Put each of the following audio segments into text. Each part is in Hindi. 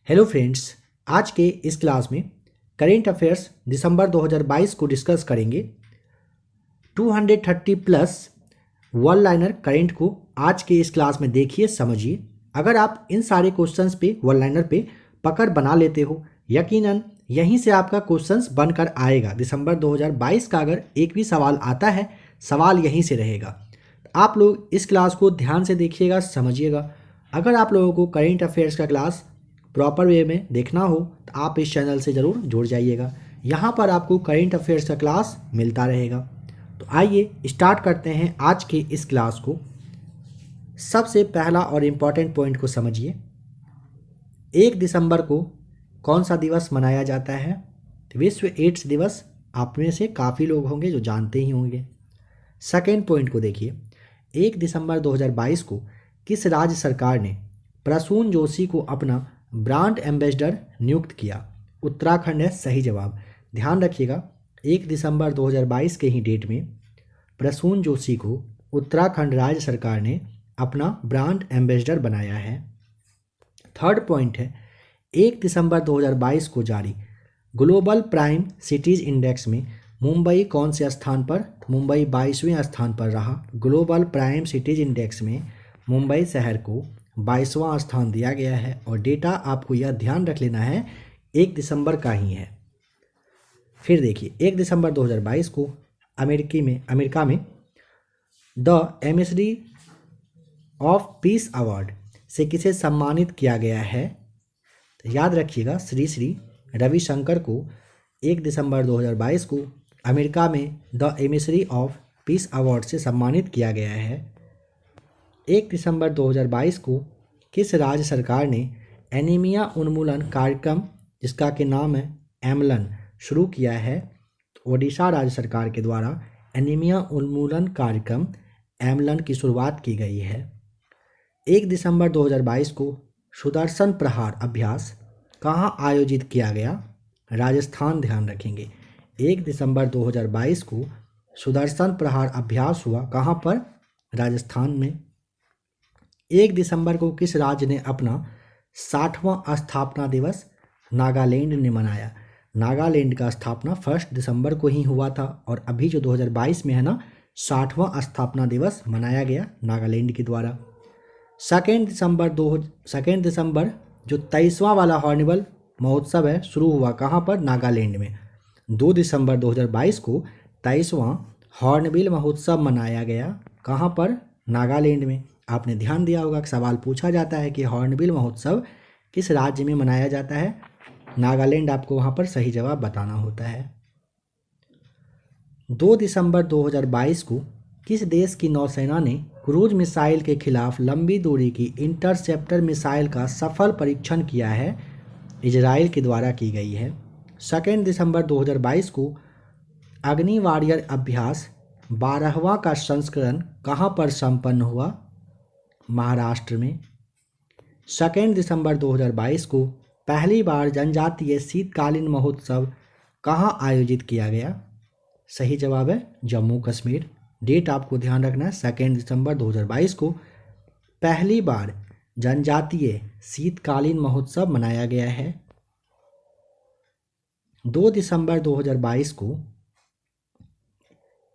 हेलो फ्रेंड्स, आज के इस क्लास में करेंट अफेयर्स दिसंबर 2022 को डिस्कस करेंगे। 230 प्लस वन लाइनर करेंट को आज के इस क्लास में देखिए, समझिए। अगर आप इन सारे क्वेश्चंस पे वन लाइनर पे पकड़ बना लेते हो, यकीनन यहीं से आपका क्वेश्चंस बनकर आएगा। दिसंबर 2022 का अगर एक भी सवाल आता है, सवाल यहीं से रहेगा। आप लोग इस क्लास को ध्यान से देखिएगा, समझिएगा। अगर आप लोगों को करेंट अफेयर्स का क्लास प्रॉपर वे में देखना हो तो आप इस चैनल से ज़रूर जुड़ जाइएगा। यहाँ पर आपको करेंट अफेयर्स का क्लास मिलता रहेगा। तो आइए स्टार्ट करते हैं आज के इस क्लास को। सबसे पहला और इम्पॉर्टेंट पॉइंट को समझिए। 1 दिसंबर को कौन सा दिवस मनाया जाता है? विश्व एड्स दिवस। आप में से काफ़ी लोग होंगे जो जानते ही होंगे। सेकेंड पॉइंट को देखिए। 1 दिसंबर 2022 को किस राज्य सरकार ने प्रसून जोशी को अपना ब्रांड एम्बेसडर नियुक्त किया? उत्तराखंड है सही जवाब। ध्यान रखिएगा, 1 दिसंबर 2022 के ही डेट में प्रसून जोशी को उत्तराखंड राज्य सरकार ने अपना ब्रांड एम्बेसडर बनाया है। थर्ड पॉइंट है, 1 दिसंबर 2022 को जारी ग्लोबल प्राइम सिटीज इंडेक्स में मुंबई कौन से स्थान पर? मुंबई 22वें स्थान पर रहा। ग्लोबल प्राइम सिटीज इंडेक्स में मुंबई शहर को 22वां स्थान दिया गया है और डेटा आपको यह ध्यान रख लेना है 1 दिसंबर का ही है। फिर देखिए, 1 दिसंबर 2022 को अमेरिका में the emissary of peace award से किसे सम्मानित किया गया है? याद रखिएगा, श्री श्री रविशंकर को 1 दिसंबर 2022 को अमेरिका में the emissary of peace award से सम्मानित किया गया है। 1 दिसंबर 2022 को किस राज्य सरकार ने एनीमिया उन्मूलन कार्यक्रम, जिसका के नाम है एमलन, शुरू किया है? ओडिशा राज्य सरकार के द्वारा एनीमिया उन्मूलन कार्यक्रम एमलन की शुरुआत की गई है। 1 दिसंबर 2022 को सुदर्शन प्रहार अभ्यास कहाँ आयोजित किया गया? राजस्थान। ध्यान रखेंगे, 1 दिसंबर 2022 को सुदर्शन प्रहार अभ्यास हुआ कहाँ पर? राजस्थान में। 1 दिसंबर को किस राज्य ने अपना 60वां स्थापना दिवस नागालैंड ने मनाया? नागालैंड का स्थापना 1 दिसंबर को ही हुआ था और अभी जो 2022 में है ना, 60वां स्थापना दिवस मनाया गया नागालैंड के द्वारा। सेकेंड दिसंबर जो 23वां वाला हॉर्नबिल महोत्सव है, शुरू हुआ कहाँ पर? नागालैंड में। 2 दिसंबर 2022 को 23वां हॉर्नबिल महोत्सव मनाया गया कहाँ पर? नागालैंड में। आपने ध्यान दिया होगा कि सवाल पूछा जाता है कि हॉर्नबिल महोत्सव किस राज्य में मनाया जाता है? नागालैंड। आपको वहाँ पर सही जवाब बताना होता है। 2 दिसंबर 2022 को किस देश की नौसेना ने क्रूज मिसाइल के खिलाफ लंबी दूरी की इंटरसेप्टर मिसाइल का सफल परीक्षण किया है? इजराइल के द्वारा की गई है। 2 दिसंबर 2022 को अग्नि वॉरियर अभ्यास 12वां का संस्करण कहाँ पर संपन्न हुआ? महाराष्ट्र में। 2 दिसंबर 2022 को पहली बार जनजातीय शीतकालीन महोत्सव कहाँ आयोजित किया गया? सही जवाब है जम्मू कश्मीर। डेट आपको ध्यान रखना है, 2 दिसंबर 2022 को पहली बार जनजातीय शीतकालीन महोत्सव मनाया गया है। 2 दिसंबर 2022 को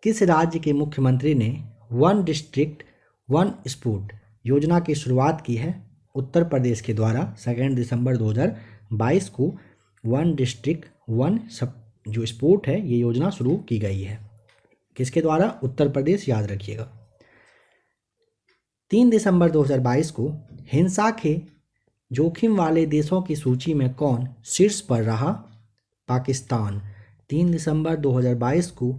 किस राज्य के मुख्यमंत्री ने वन डिस्ट्रिक्ट वन स्पोर्ट योजना की शुरुआत की है? उत्तर प्रदेश के द्वारा 2 दिसंबर 2022 को वन डिस्ट्रिक्ट वन जो स्पोर्ट है ये योजना शुरू की गई है। किसके द्वारा? उत्तर प्रदेश। याद रखिएगा। 3 दिसंबर 2022 को हिंसा के जोखिम वाले देशों की सूची में कौन शीर्ष पर रहा? पाकिस्तान। 3 दिसंबर 2022 को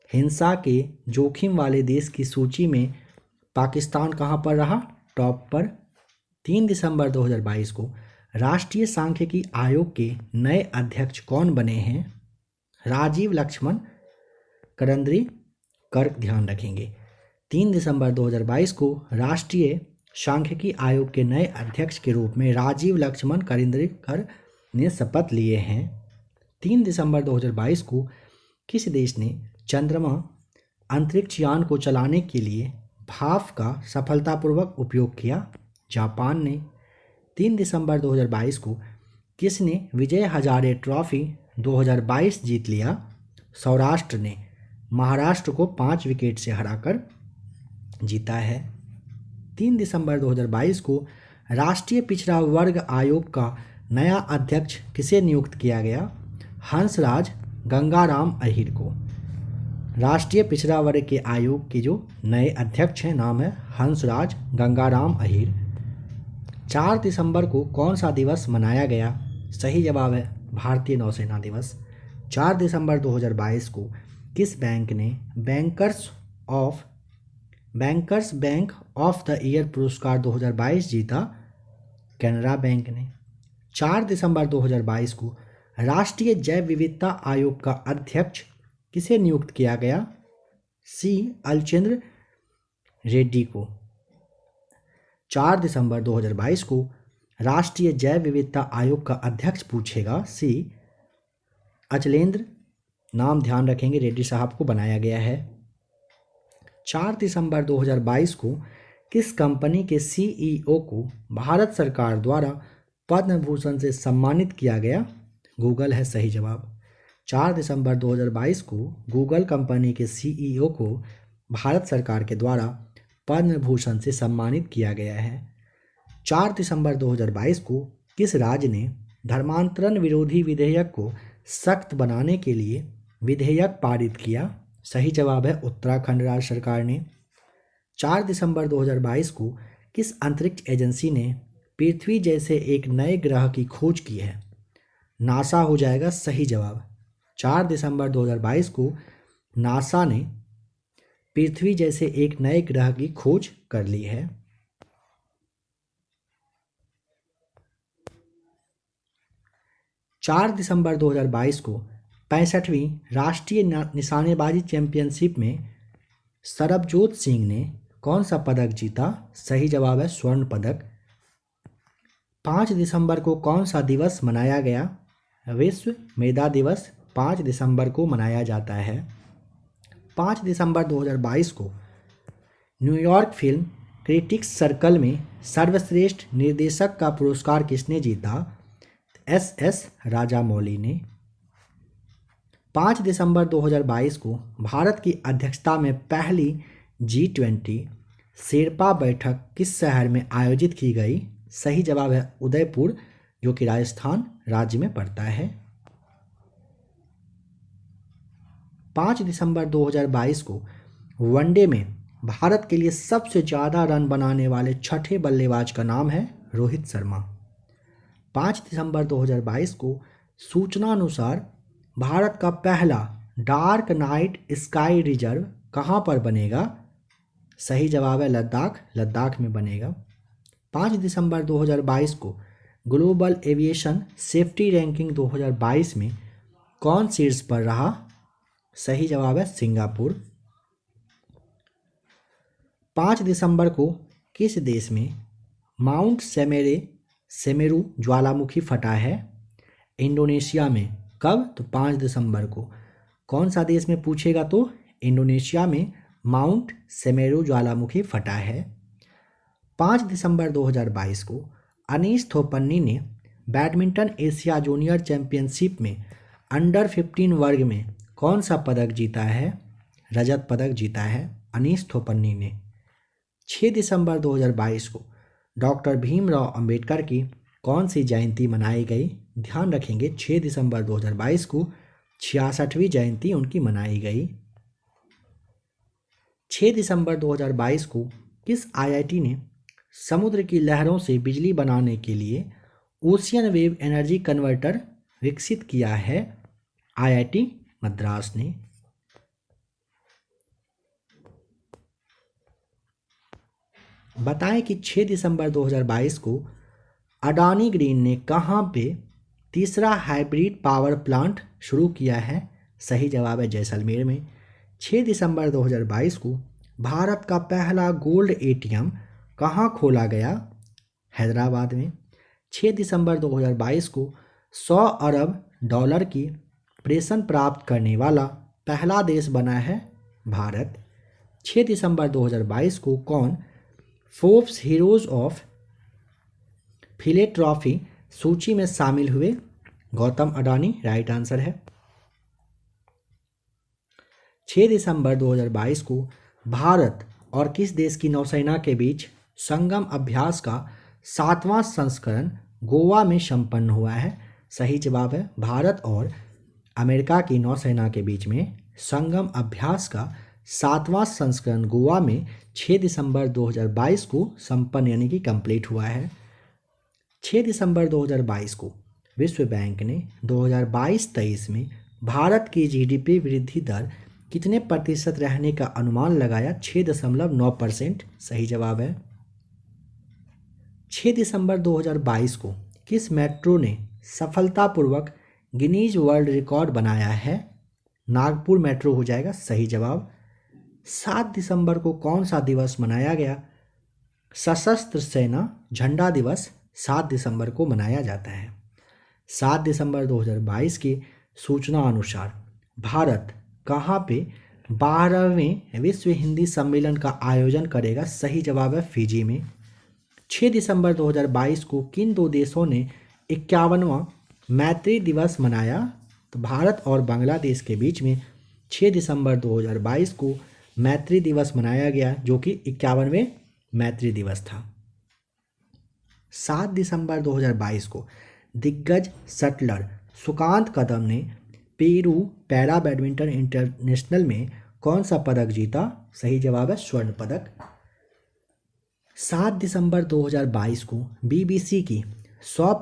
हिंसा के जोखिम वाले देश की सूची में पाकिस्तान कहाँ पर रहा? टॉप पर। 3 दिसंबर 2022 को राष्ट्रीय सांख्यिकी आयोग के नए अध्यक्ष कौन बने हैं? राजीव लक्ष्मण करंदरी कर्क। ध्यान रखेंगे, 3 दिसंबर 2022 को राष्ट्रीय सांख्यिकी आयोग के नए अध्यक्ष के रूप में राजीव लक्ष्मण करंदीकर ने शपथ लिए हैं। 3 दिसंबर 2022 को किस देश ने चंद्रमा अंतरिक्ष यान को चलाने के लिए भाप का सफलतापूर्वक उपयोग किया? जापान ने। 3 दिसंबर 2022 को किसने विजय हजारे ट्रॉफी 2022 जीत लिया? सौराष्ट्र ने महाराष्ट्र को 5 विकेट से हराकर जीता है। 3 दिसंबर 2022 को राष्ट्रीय पिछड़ा वर्ग आयोग का नया अध्यक्ष किसे नियुक्त किया गया? हंसराज गंगाराम अहीर को। राष्ट्रीय पिछड़ा वर्ग के आयोग के जो नए अध्यक्ष हैं नाम है हंसराज गंगाराम अहीर। 4 दिसंबर को कौन सा दिवस मनाया गया? सही जवाब है भारतीय नौसेना दिवस। 4 दिसंबर 2022 को किस बैंक ने bankers bank of the year पुरस्कार 2022 जीता? कैनरा बैंक ने। 4 दिसंबर 2022 को राष्ट्रीय जैव विविधता आयोग का अध्यक्ष किसे नियुक्त किया गया? सी अलचंद्र रेड्डी को। 4 दिसंबर 2022 को राष्ट्रीय जैव विविधता आयोग का अध्यक्ष पूछेगा सी अचलेंद्र, नाम ध्यान रखेंगे, रेड्डी साहब को बनाया गया है। 4 दिसंबर 2022 को किस कंपनी के सीईओ को भारत सरकार द्वारा पद्म भूषण से सम्मानित किया गया? गूगल है सही जवाब। 4 दिसंबर 2022 को गूगल कंपनी के सीईओ को भारत सरकार के द्वारा पद्म भूषण से सम्मानित किया गया है। 4 दिसंबर 2022 को किस राज्य ने धर्मांतरण विरोधी विधेयक को सख्त बनाने के लिए विधेयक पारित किया? सही जवाब है उत्तराखंड राज्य सरकार ने। 4 दिसंबर 2022 को किस अंतरिक्ष एजेंसी ने पृथ्वी जैसे एक नए ग्रह की खोज की है? नासा हो जाएगा सही जवाब। 4 दिसंबर 2022 को नासा ने पृथ्वी जैसे एक नए ग्रह की खोज कर ली है। चार दिसंबर 2022 को 65वीं राष्ट्रीय निशानेबाजी चैंपियनशिप में सरबजोत सिंह ने कौन सा पदक जीता? सही जवाब है स्वर्ण पदक। 5 दिसंबर को कौन सा दिवस मनाया गया? विश्व मृदा दिवस 5 दिसंबर को मनाया जाता है। 5 दिसंबर 2022 को न्यूयॉर्क फिल्म क्रिटिक्स सर्कल में सर्वश्रेष्ठ निर्देशक का पुरस्कार किसने जीता? एस राजामौली ने। 5 दिसंबर 2022 को भारत की अध्यक्षता में पहली G20 शेरपा बैठक किस शहर में आयोजित की गई? सही जवाब है उदयपुर, जो कि राजस्थान राज्य में पड़ता है। 5 दिसंबर 2022 को वनडे में भारत के लिए सबसे ज़्यादा रन बनाने वाले छठे बल्लेबाज का नाम है रोहित शर्मा। 5 दिसंबर 2022 को सूचना अनुसार भारत का पहला डार्क नाइट स्काई रिजर्व कहाँ पर बनेगा? सही जवाब है लद्दाख में बनेगा। 5 दिसंबर 2022 को ग्लोबल एविएशन सेफ्टी रैंकिंग 2022 में कौन शीर्ष पर रहा? सही जवाब है सिंगापुर। 5 दिसंबर को किस देश में माउंट सेमेरू ज्वालामुखी फटा है? इंडोनेशिया में। कब? तो 5 दिसंबर को। कौन सा देश में पूछेगा तो इंडोनेशिया में माउंट सेमेरू ज्वालामुखी फटा है। 5 दिसंबर 2022 को अनीश थोपन्नी ने बैडमिंटन एशिया जूनियर चैंपियनशिप में अंडर 15 वर्ग में कौन सा पदक जीता है? रजत पदक जीता है अनीश थोपन्नी ने। 6 दिसंबर 2022 को डॉक्टर भीमराव अंबेडकर की कौन सी जयंती मनाई गई? ध्यान रखेंगे 6 दिसंबर 2022 को 66वीं जयंती उनकी मनाई गई। 6 दिसंबर 2022 को किस आईआईटी ने समुद्र की लहरों से बिजली बनाने के लिए ओशियन वेव एनर्जी कन्वर्टर विकसित किया है? आईआईटी मद्रास ने। बताएं कि 6 दिसंबर 2022 को अडानी ग्रीन ने कहां पे तीसरा हाइब्रिड पावर प्लांट शुरू किया है? सही जवाब है जैसलमेर में। 6 दिसंबर 2022 को भारत का पहला गोल्ड एटीएम कहां खोला गया? हैदराबाद में। 6 दिसंबर 2022 को 100 अरब डॉलर की प्रेषण प्राप्त करने वाला पहला देश बना है भारत। 6 दिसंबर 2022 को कौन फोर्ब्स हीरोज ऑफ फिलेट्रॉफी सूची में शामिल हुए? गौतम अडानी राइट आंसर है। 6 दिसंबर 2022 को भारत और किस देश की नौसेना के बीच संगम अभ्यास का 7वां संस्करण गोवा में संपन्न हुआ है? सही जवाब है भारत और अमेरिका की नौसेना के बीच में संगम अभ्यास का 7वां संस्करण गोवा में 6 दिसंबर 2022 को संपन्न यानी कि कंप्लीट हुआ है। 6 दिसंबर 2022 को विश्व बैंक ने 2022-23 में भारत की जीडीपी वृद्धि दर कितने प्रतिशत रहने का अनुमान लगाया? 6.9%। सही जवाब है। 6 दिसंबर 2022 को किस मेट्रो ने सफलतापूर्वक गिनीज वर्ल्ड रिकॉर्ड बनाया है? नागपुर मेट्रो हो जाएगा सही जवाब। 7 दिसंबर को कौन सा दिवस मनाया गया? सशस्त्र सेना झंडा दिवस 7 दिसंबर को मनाया जाता है। 7 दिसंबर 2022 की सूचना अनुसार भारत कहाँ पे 12वें विश्व हिंदी सम्मेलन का आयोजन करेगा? सही जवाब है फिजी में। 6 दिसंबर 2022 को किन दो देशों ने 51वां मैत्री दिवस मनाया? तो भारत और बांग्लादेश के बीच में 6 दिसंबर 2022 को मैत्री दिवस मनाया गया जो कि 51वें मैत्री दिवस था। 7 दिसंबर 2022 को दिग्गज शटलर सुकांत कदम ने पेरू पैरा बैडमिंटन इंटरनेशनल में कौन सा पदक जीता? सही जवाब है स्वर्ण पदक। 7 दिसंबर 2022 को बीबीसी की 100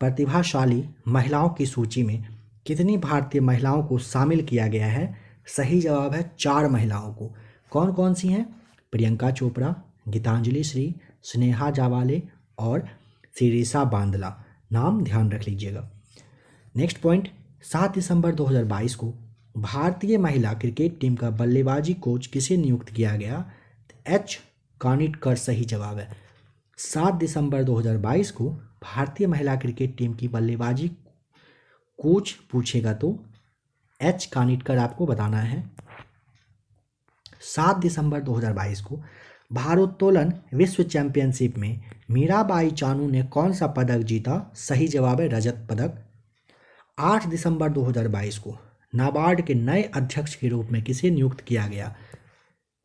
प्रतिभाशाली महिलाओं की सूची में कितनी भारतीय महिलाओं को शामिल किया गया है? सही जवाब है 4 महिलाओं को। कौन कौन सी हैं? प्रियंका चोपड़ा, गीतांजलि श्री, स्नेहा जावाले और सिरिसा बांदला। नाम ध्यान रख लीजिएगा। नेक्स्ट पॉइंट, 7 दिसंबर 2022 को भारतीय महिला क्रिकेट टीम का बल्लेबाजी कोच किसे नियुक्त किया गया? एच कानिटकर सही जवाब है। 7 दिसंबर 2022 को भारतीय महिला क्रिकेट टीम की बल्लेबाजी कोच पूछेगा तो एच कानिटकर आपको बताना है। 7 दिसंबर 2022 को भारोत्तोलन विश्व चैंपियनशिप में मीराबाई चानू ने कौन सा पदक जीता? सही जवाब है रजत पदक। 8 दिसंबर 2022 को नाबार्ड के नए अध्यक्ष के रूप में किसे नियुक्त किया गया?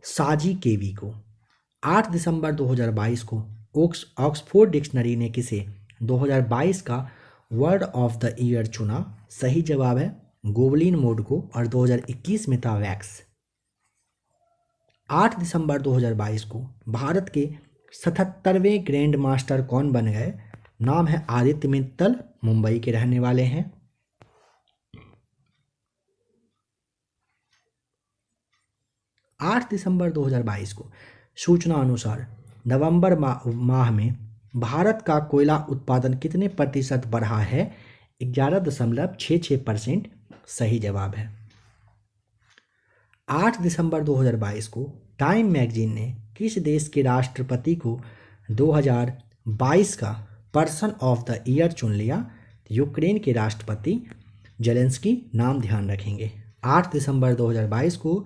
साजी केवी को। 8 दिसंबर 2022 को ऑक्सफोर्ड डिक्शनरी ने किसे 2022 का वर्ड ऑफ द ईयर चुना? सही जवाब है गोबलिन मोड को और 2021 में था वैक्स। 8 दिसंबर 2022 को भारत के 77वें ग्रैंड मास्टर कौन बन गए? नाम है आदित्य मित्तल, मुंबई के रहने वाले हैं। 8 दिसंबर 2022 को सूचना अनुसार नवंबर माह में भारत का कोयला उत्पादन कितने प्रतिशत बढ़ा है? 11.66%। सही जवाब है। 8 दिसंबर 2022 को टाइम मैगजीन ने किस देश के राष्ट्रपति को 2022 का पर्सन ऑफ द ईयर चुन लिया? यूक्रेन के राष्ट्रपति जेलेंस्की। नाम ध्यान रखेंगे। 8 दिसंबर 2022 को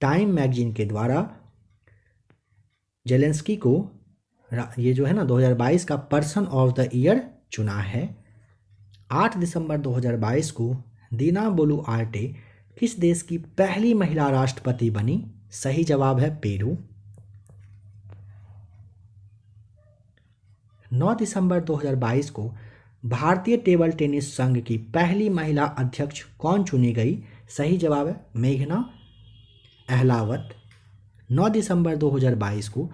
टाइम मैगजीन के द्वारा जेलेंस्की को ये जो है ना 2022 का पर्सन ऑफ द ईयर चुना है। 8 दिसंबर 2022 को दीना बोलुआर्टे किस देश की पहली महिला राष्ट्रपति बनी? सही जवाब है पेरू। 9 दिसंबर 2022 को भारतीय टेबल टेनिस संघ की पहली महिला अध्यक्ष कौन चुनी गई? सही जवाब है मेघना अहलावत। 9 दिसंबर 2022 को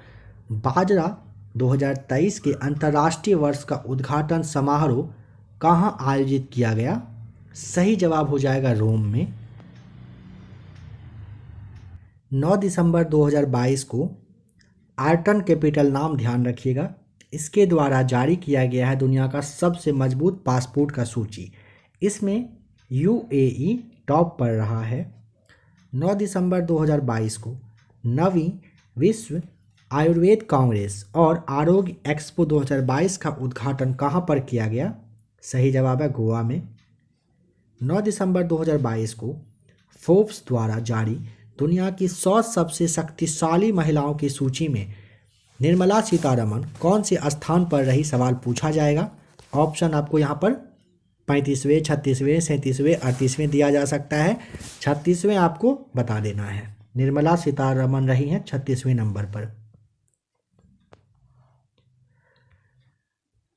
बाजरा 2023 के अंतर्राष्ट्रीय वर्ष का उद्घाटन समारोह कहाँ आयोजित किया गया? सही जवाब हो जाएगा रोम में। 9 दिसंबर 2022 को आर्टन कैपिटल, नाम ध्यान रखिएगा, इसके द्वारा जारी किया गया है दुनिया का सबसे मजबूत पासपोर्ट का सूची। इसमें यूएई टॉप पर रहा है। 9 दिसंबर 2022 को 9वीं विश्व आयुर्वेद कांग्रेस और आरोग्य एक्सपो 2022 का उद्घाटन कहाँ पर किया गया? सही जवाब है गोवा में। 9 दिसंबर 2022 को फोर्ब्स द्वारा जारी दुनिया की 100 सबसे शक्तिशाली महिलाओं की सूची में निर्मला सीतारमण कौन से स्थान पर रही? सवाल पूछा जाएगा ऑप्शन आपको यहाँ पर 35वें, 36वें, 37वें, 38वें दिया जा सकता है। 36वें आपको बता देना है। निर्मला सीतारमण रही हैं 36वें नंबर पर।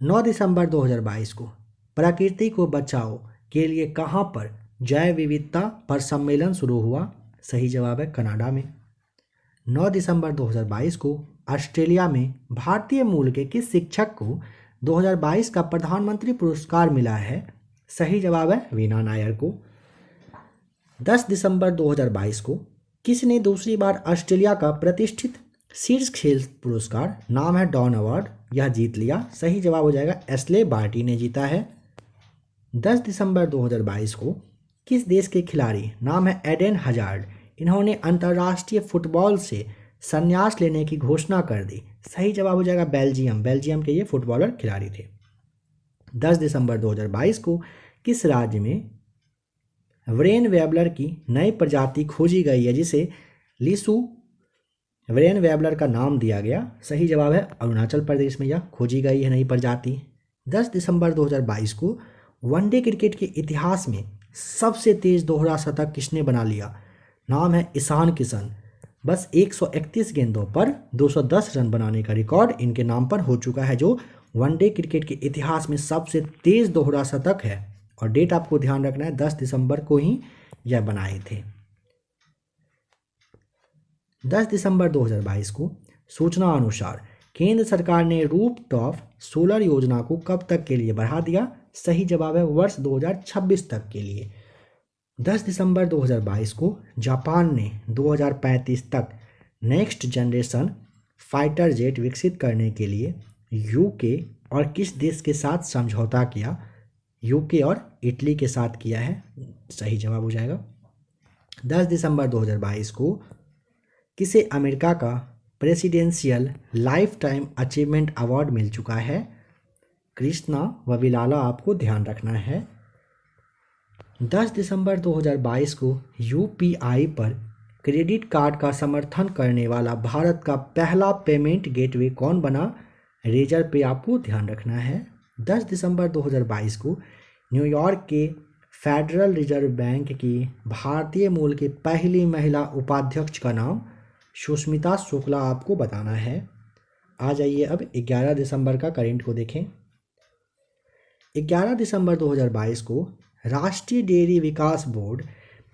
9 दिसंबर 2022 को प्रकृति को बचाओ के लिए कहाँ पर जैव विविधता पर सम्मेलन शुरू हुआ? सही जवाब है कनाडा में। 9 दिसंबर 2022 को ऑस्ट्रेलिया में भारतीय मूल के किस शिक्षक को 2022 का प्रधानमंत्री पुरस्कार मिला है? सही जवाब है वीना नायर को। 10 दिसंबर 2022 को किसने दूसरी बार ऑस्ट्रेलिया का प्रतिष्ठित शीर्ष खेल पुरस्कार, नाम है डॉन अवार्ड, यह जीत लिया? सही जवाब हो जाएगा एस्ले बार्टी ने जीता है। 10 दिसंबर 2022 को किस देश के खिलाड़ी, नाम है एडेन हजार्ड, इन्होंने अंतर्राष्ट्रीय फुटबॉल से संन्यास लेने की घोषणा कर दी? सही जवाब हो जाएगा बेल्जियम। बेल्जियम के ये फुटबॉलर खिलाड़ी थे। 10 दिसंबर 2022 को किस राज्य में व्रेन वेबलर की नई प्रजाति खोजी गई है जिसे लिसु व्रेन वेबलर का नाम दिया गया? सही जवाब है अरुणाचल प्रदेश में यह खोजी गई है नई प्रजाति। 10 दिसंबर 2022 को वनडे क्रिकेट के इतिहास में सबसे तेज दोहरा शतक किसने बना लिया? नाम है ईशान किशन। बस 131 गेंदों पर 210 रन बनाने का रिकॉर्ड इनके नाम पर हो चुका है, जो वनडे क्रिकेट के इतिहास में सबसे तेज दोहरा शतक है। और डेट आपको ध्यान रखना है 10 दिसंबर को ही यह बनाए थे। 10 दिसंबर 2022 को सूचना अनुसार केंद्र सरकार ने रूफटॉप सोलर योजना को कब तक के लिए बढ़ा दिया? सही जवाब है वर्ष 2026 तक के लिए। 10 दिसंबर 2022 को जापान ने 2035 तक नेक्स्ट जनरेशन फाइटर जेट विकसित करने के लिए यूके और किस देश के साथ समझौता किया? यूके और इटली के साथ किया है। सही जवाब हो जाएगा। 10 दिसंबर 2022 को किसे अमेरिका का presidential lifetime achievement award मिल चुका है? कृष्णा वविलाला आपको ध्यान रखना है। 10 दिसंबर 2022 को यूपीआई पर क्रेडिट कार्ड का समर्थन करने वाला भारत का पहला पेमेंट गेटवे कौन बना? रेजर पे आपको ध्यान रखना है। 10 दिसंबर 2022 को न्यूयॉर्क के फेडरल रिजर्व बैंक की भारतीय मूल की पहली महिला उपाध्यक्ष का नाम? सुष्मिता शुक्ला आपको बताना है। आ जाइए अब 11 दिसंबर का करेंट को देखें। 11 दिसंबर 2022 को राष्ट्रीय डेयरी विकास बोर्ड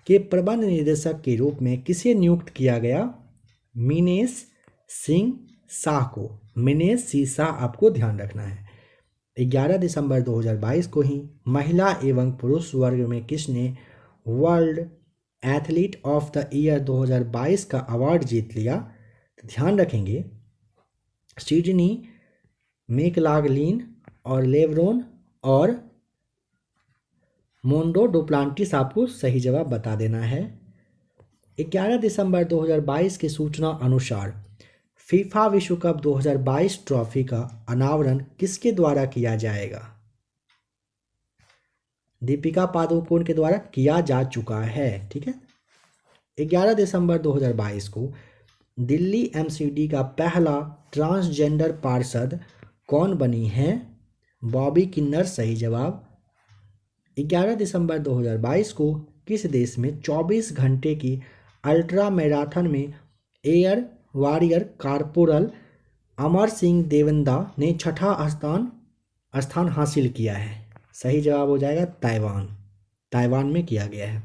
के प्रबंध निदेशक के रूप में किसे नियुक्त किया गया? मिनेश सिंह शाह को। मिनेश सिंह शाह आपको ध्यान रखना है। 11 दिसंबर 2022 को ही महिला एवं पुरुष वर्ग में किसने world athlete of the year 2022 का अवार्ड जीत लिया? तो ध्यान रखेंगे सिडनी मैकलागलिन और लेब्रोन और मोंडो डुप्लांटिस आपको सही जवाब बता देना है। 11 दिसंबर 2022 की सूचना अनुसार फीफा विश्व कप 2022 ट्रॉफी का अनावरण किसके द्वारा किया जाएगा? दीपिका पादुकोण के द्वारा किया जा चुका है। ठीक है। 11 दिसंबर 2022 को दिल्ली एमसीडी का पहला ट्रांसजेंडर पार्षद कौन बनी है? बॉबी किन्नर सही जवाब। 11 दिसंबर 2022 को किस देश में 24 घंटे की अल्ट्रा मैराथन में air warrior corporal Amar Singh Devanda ने छठा स्थान हासिल किया है? सही जवाब हो जाएगा ताइवान। ताइवान में किया गया है।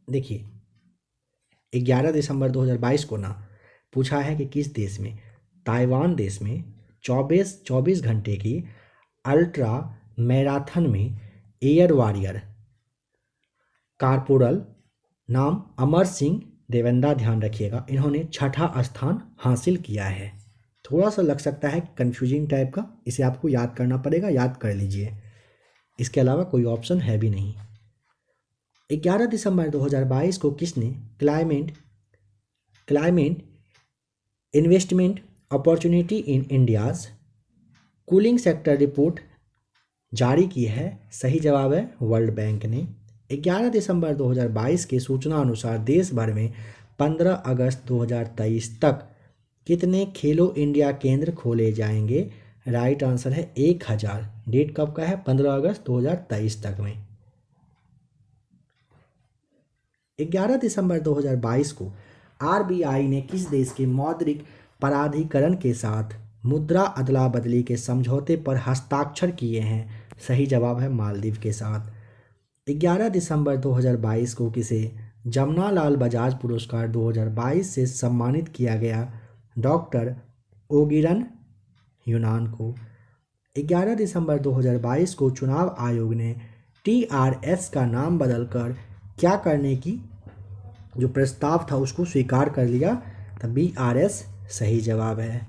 देखिए 11 दिसंबर 2022 को ना पूछा है कि किस देश में, ताइवान देश में 24 घंटे की अल्ट्रा मैराथन में एयर वॉरियर कॉर्पोरल नाम अमर सिंह देवेंदा, ध्यान रखिएगा, इन्होंने छठा स्थान हासिल किया है। थोड़ा सा लग सकता है कंफ्यूजिंग टाइप का, इसे आपको याद करना पड़ेगा, याद कर लीजिए, इसके अलावा कोई ऑप्शन है भी नहीं। 11 दिसंबर 2022 को किसने climate investment opportunity in India's cooling sector report जारी की है? सही जवाब है वर्ल्ड बैंक ने। 11 दिसंबर 2022 के सूचना अनुसार देश भर में 15 अगस्त 2023 तक कितने खेलो इंडिया केंद्र खोले जाएंगे? राइट आंसर है 1000। डेट कब का है? 15 अगस्त 2023 तक में। 11 दिसंबर 2022 को आरबीआई ने किस देश के मौद्रिक प्राधिकरण के साथ मुद्रा अदला बदली के समझौते पर हस्ताक्षर किए हैं? सही जवाब है मालदीव के साथ। 11 दिसंबर 2022 को किसे जमनालाल बजाज पुरस्कार 2022 से सम्मानित किया गया? डॉक्टर ओगिरन यूनान को। 11 दिसंबर 2022 को चुनाव आयोग ने टीआरएस का नाम बदलकर क्या करने की जो प्रस्ताव था उसको स्वीकार कर लिया? तब बीआरएस सही जवाब है।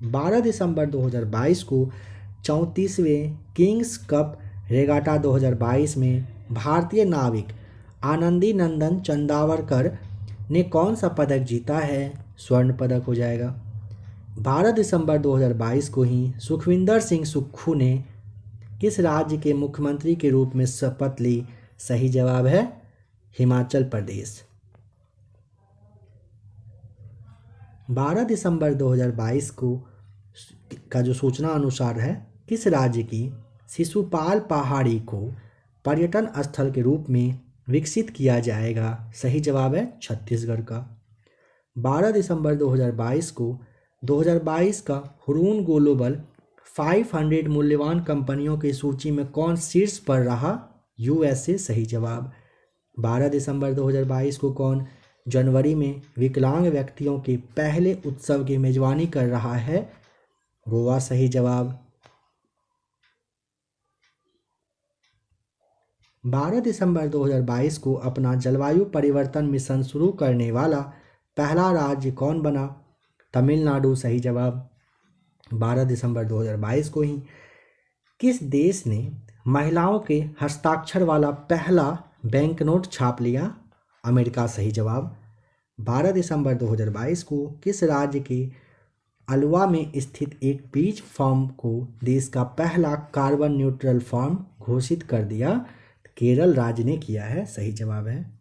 12 दिसंबर 2022 को 34वें किंग्स कप रेगाटा 2022 में भारतीय नाविक आनंदी नंदन चंदावरकर ने कौन सा पदक जीता है? स्वर्ण पदक हो जाएगा। 12 दिसंबर 2022 को ही सुखविंदर सिंह सुक्खू ने किस राज्य के मुख्यमंत्री के रूप में शपथ ली? सही जवाब है हिमाचल प्रदेश। 12 दिसंबर 2022 को का जो सूचना अनुसार है किस राज्य की शिशुपाल पहाड़ी को पर्यटन स्थल के रूप में विकसित किया जाएगा? सही जवाब है छत्तीसगढ़ का। 12 दिसंबर 2022 को 2022 का हुरून ग्लोबल 500 मूल्यवान कंपनियों की सूची में कौन शीर्ष पर रहा? यूएसए सही जवाब। 12 दिसंबर 2022 को कौन जनवरी में विकलांग व्यक्तियों के पहले उत्सव की मेजबानी कर रहा है? गोवा सही जवाब। 12 दिसंबर 2022 को अपना जलवायु परिवर्तन मिशन शुरू करने वाला पहला राज्य कौन बना? तमिलनाडु सही जवाब। 12 दिसंबर 2022 को ही किस देश ने महिलाओं के हस्ताक्षर वाला पहला बैंक नोट छाप लिया? अमेरिका सही जवाब। 12 दिसंबर 2022 को किस राज्य के अलवा में स्थित एक बीज फार्म को देश का पहला कार्बन न्यूट्रल फार्म घोषित कर दिया? केरल राज्य ने किया है सही जवाब है।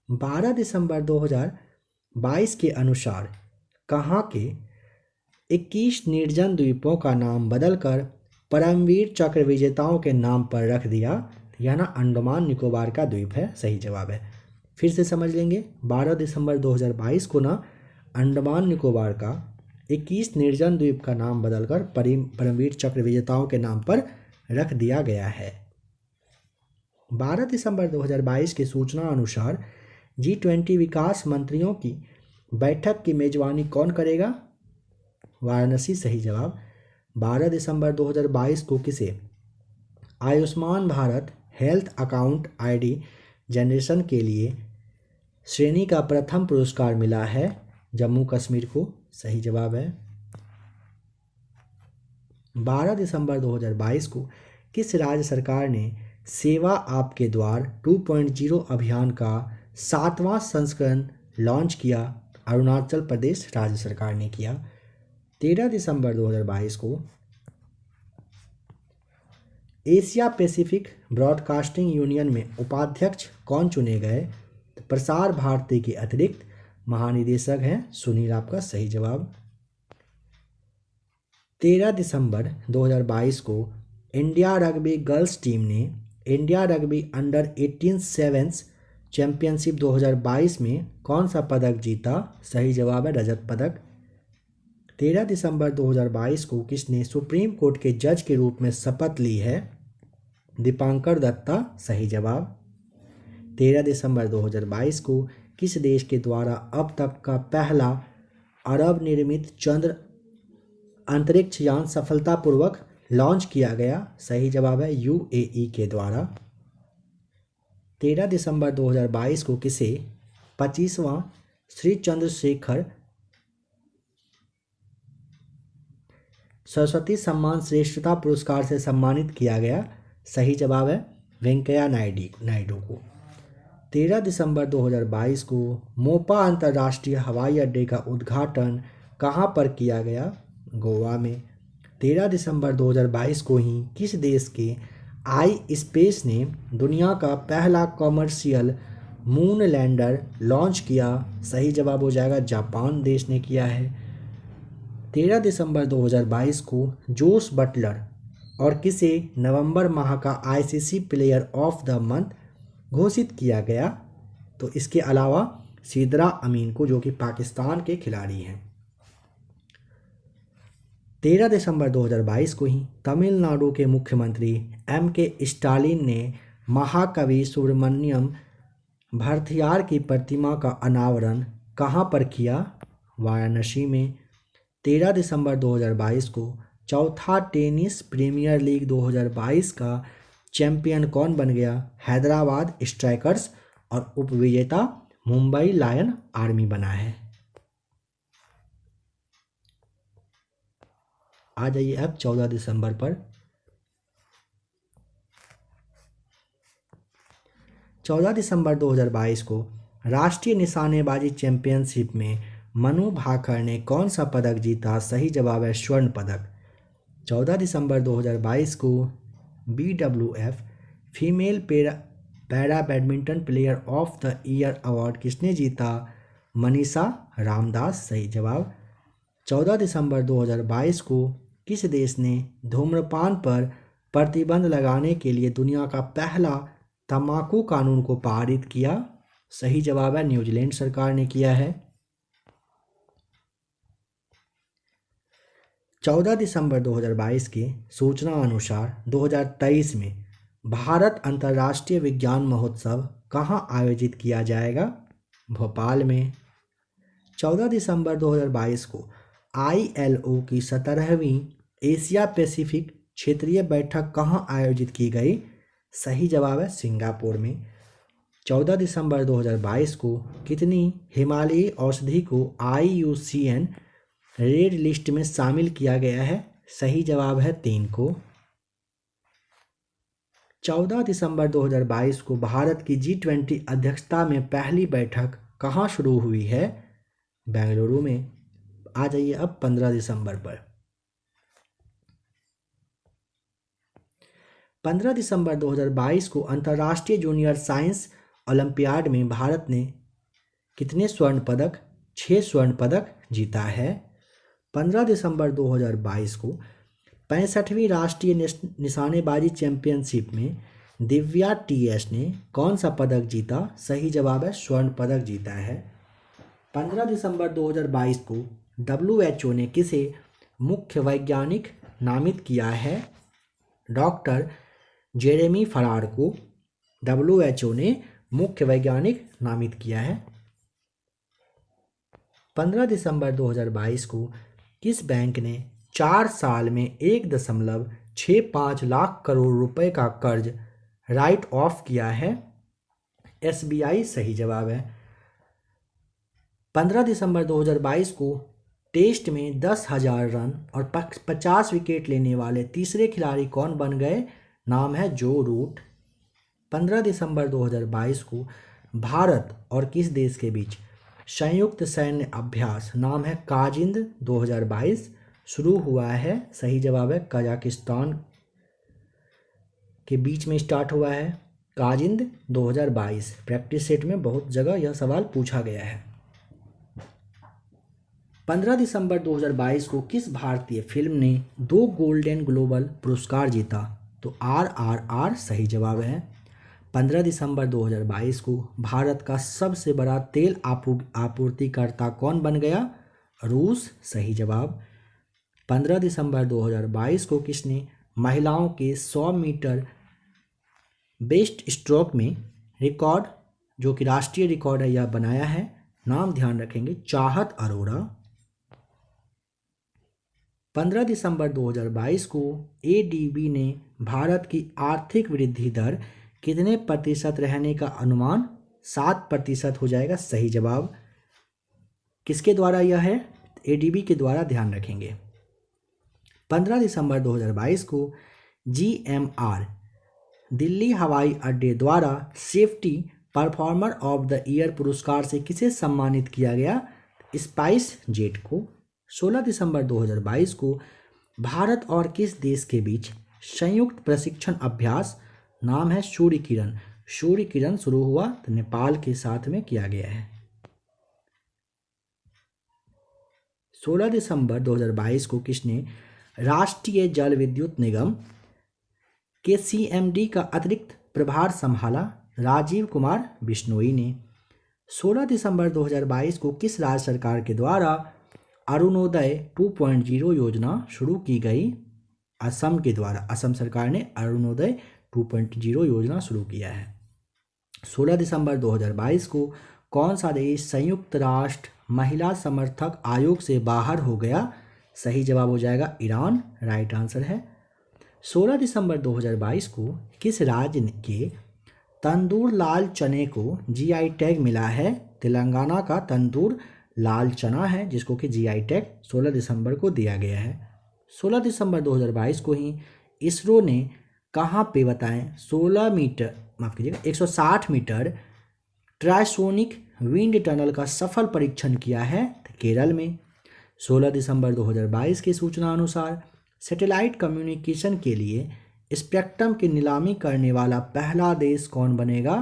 12 दिसंबर 2022 के अनुसार कहाँ के 21 निर्जन द्वीपों का नाम बदलकर परमवीर चक्र विजेताओं के नाम पर रख दिया? यह ना अंडमान निकोबार का द्वीप है सही जवाब है। फिर से समझ लेंगे। 12 दिसंबर 2022 को ना अंडमान निकोबार का 21 निर्जन द्वीप का नाम बदलकर परमवीर चक्र विजेताओं के नाम पर रख दिया गया है। 12 दिसंबर 2022 की सूचना अनुसार G20 विकास मंत्रियों की बैठक की मेजबानी कौन करेगा? वाराणसी सही जवाब। 12 दिसंबर 2022 को किसे Ayushman Bharat health account ID generation के लिए श्रेणी का प्रथम पुरस्कार मिला है? जम्मू कश्मीर को सही जवाब है। 12 दिसंबर 2022 को किस राज्य सरकार ने सेवा आपके द्वार 2.0 अभियान का 7वां संस्करण लॉन्च किया? अरुणाचल प्रदेश राज्य सरकार ने किया। 13 दिसंबर 2022 को एशिया पैसिफिक ब्रॉडकास्टिंग यूनियन में उपाध्यक्ष कौन चुने गए? प्रसार भारती के अतिरिक्त महानिदेशक हैं सुनील आपका सही जवाब। 13 दिसंबर 2022 को इंडिया रग्बी गर्ल्स टीम ने India rugby under 18 sevens championship 2022 में कौन सा पदक जीता? सही जवाब है रजत पदक। 13 दिसंबर 2022 को किसने सुप्रीम कोर्ट के जज के रूप में शपथ ली है? दीपांकर दत्ता सही जवाब। 13 दिसंबर 2022 को किस देश के द्वारा अब तक का पहला अरब निर्मित चंद्र अंतरिक्ष यान सफलतापूर्वक लॉन्च किया गया? सही जवाब है यूएई के द्वारा। 13 दिसंबर 2022 को किसे 25वां श्री चंद्रशेखर सरस्वती सम्मान श्रेष्ठता पुरस्कार से सम्मानित किया गया? सही जवाब है वेंकैया नायडू को। 13 दिसंबर 2022 को मोपा अंतर्राष्ट्रीय हवाई अड्डे का उद्घाटन कहाँ पर किया गया? गोवा में। 13 दिसंबर 2022 को ही किस देश के आई स्पेस ने दुनिया का पहला कमर्शियल मून लैंडर लॉन्च किया? सही जवाब हो जाएगा जापान देश ने किया है। 13 दिसंबर 2022 को जोस बटलर और किसे नवंबर माह का ICC player of the month घोषित किया गया? तो इसके अलावा सिद्रा अमीन को, जो कि पाकिस्तान के खिलाड़ी हैं। 13 दिसंबर 2022 को ही तमिलनाडु के मुख्यमंत्री के स्टालिन ने महाकवि सुब्रमण्यम भरथियार की प्रतिमा का अनावरण कहाँ पर किया? वाराणसी में। 13 दिसंबर 2022 को चौथा टेनिस प्रीमियर लीग 2022 का चैंपियन कौन बन गया? हैदराबाद स्ट्राइकर्स, और उपविजेता मुंबई लायन आर्मी बना है। आ जाइए अब 14 दिसंबर पर। 14 दिसंबर 2022 को राष्ट्रीय निशानेबाजी चैंपियनशिप में मनु भाकर ने कौन सा पदक जीता? सही जवाब है स्वर्ण पदक। 14 दिसंबर 2022 को BWF female para badminton player of the year award किसने जीता? मनीषा रामदास, सही जवाब। 14 दिसंबर 2022 को किस देश ने धूम्रपान पर प्रतिबंध लगाने के लिए दुनिया का पहला तंबाकू कानून को पारित किया? सही जवाब है न्यूजीलैंड सरकार ने किया है। 14 दिसंबर 2022 के सूचना अनुसार 2023 में भारत अंतर्राष्ट्रीय विज्ञान महोत्सव कहाँ आयोजित किया जाएगा? भोपाल में। 14 दिसंबर 2022 को ILO की 17वीं एशिया पैसिफिक क्षेत्रीय बैठक कहाँ आयोजित की गई? सही जवाब है सिंगापुर में। 14 दिसंबर 2022 को कितनी हिमालयी औषधि को IUCN रेड लिस्ट में शामिल किया गया है? सही जवाब है 3 को। 14 दिसंबर 2022 को भारत की G20 अध्यक्षता में पहली बैठक कहाँ शुरू हुई है? बेंगलुरु में। आ जाइए अब 15 दिसंबर पर। 15 दिसंबर 2022 को अंतर्राष्ट्रीय जूनियर साइंस ओलंपियाड में भारत ने कितने स्वर्ण पदक? 6 स्वर्ण पदक जीता है। 15 दिसंबर 2022 को 65वीं राष्ट्रीय निशानेबाजी चैंपियनशिप में दिव्या TS ने कौन सा पदक जीता? सही जवाब है स्वर्ण पदक जीता है। 15 दिसंबर 2022 को WHO ने किसे मुख्य वैज्ञानिक नामित किया है? डॉक्टर जेरेमी फरार को WHO ने मुख्य वैज्ञानिक नामित किया है। 15 दिसंबर 2022 को किस बैंक ने 4 साल में 1.65 लाख करोड़ रुपए का कर्ज राइट ऑफ किया है? SBI, सही जवाब है। 15 दिसंबर 2022 को टेस्ट में 10,000 रन और 50 विकेट लेने वाले तीसरे खिलाड़ी कौन बन गए? नाम है जो रूट। 15 दिसंबर 2022 को भारत और किस देश के बीच संयुक्त सैन्य अभ्यास, नाम है काजिंद 2022, शुरू हुआ है? सही जवाब है कजाकिस्तान के बीच में स्टार्ट हुआ है काजिंद 2022। प्रैक्टिस सेट में बहुत जगह यह सवाल पूछा गया है। 15 दिसंबर 2022 को किस भारतीय फिल्म ने 2 गोल्डन ग्लोबल पुरस्कार जीता? तो RRR, सही जवाब है। 15 दिसंबर 2022 को भारत का सबसे बड़ा तेल आपूर्तिकर्ता कौन बन गया? रूस, सही जवाब। 15 दिसंबर 2022 को किसने महिलाओं के 100 मीटर बेस्ट स्ट्रोक में रिकॉर्ड, जो कि राष्ट्रीय रिकॉर्ड है, यह बनाया है? नाम ध्यान रखेंगे, चाहत अरोड़ा। 15 दिसंबर 2022 को ADB ने भारत की आर्थिक वृद्धि दर कितने प्रतिशत रहने का अनुमान? 7% हो जाएगा, सही जवाब। किसके द्वारा यह है? ADB के द्वारा, ध्यान रखेंगे। 15 दिसंबर 2022 को GMR दिल्ली हवाई अड्डे द्वारा safety performer of the year पुरस्कार से किसे सम्मानित किया गया? स्पाइस जेट को। 16 दिसंबर 2022 को भारत और किस देश के बीच संयुक्त प्रशिक्षण अभ्यास, नाम है सूर्य किरण, सूर्य किरण शुरू हुआ? तो नेपाल के साथ में किया गया है। 16 दिसंबर 2022 को किसने राष्ट्रीय जल विद्युत निगम के सीएमडी का अतिरिक्त प्रभार संभाला? राजीव कुमार बिश्नोई ने। 16 दिसंबर 2022 को किस राज्य सरकार के द्वारा अरुणोदय 2.0 योजना शुरू की गई? असम के द्वारा। असम सरकार ने अरुणोदय 2.0 योजना शुरू किया है। 16 दिसंबर 2022 को कौन सा देश संयुक्त राष्ट्र महिला समर्थक आयोग से बाहर हो गया? सही जवाब हो जाएगा ईरान, राइट आंसर है। 16 दिसंबर 2022 को किस राज्य के तंदूर लाल चने को जीआई टैग मिला है? तेलंगाना का तंदूर लाल चना है जिसको कि जीआई टैग 16 दिसंबर को दिया गया है। 16 दिसंबर 2022 को ही इसरो ने कहाँ पे बताएं 16 मीटर माफ कीजिएगा 160 मीटर ट्राइसोनिक विंड टनल का सफल परीक्षण किया है? तो केरल में। 16 दिसंबर 2022 की सूचना अनुसार सैटेलाइट कम्युनिकेशन के लिए स्पेक्ट्रम की नीलामी करने वाला पहला देश कौन बनेगा?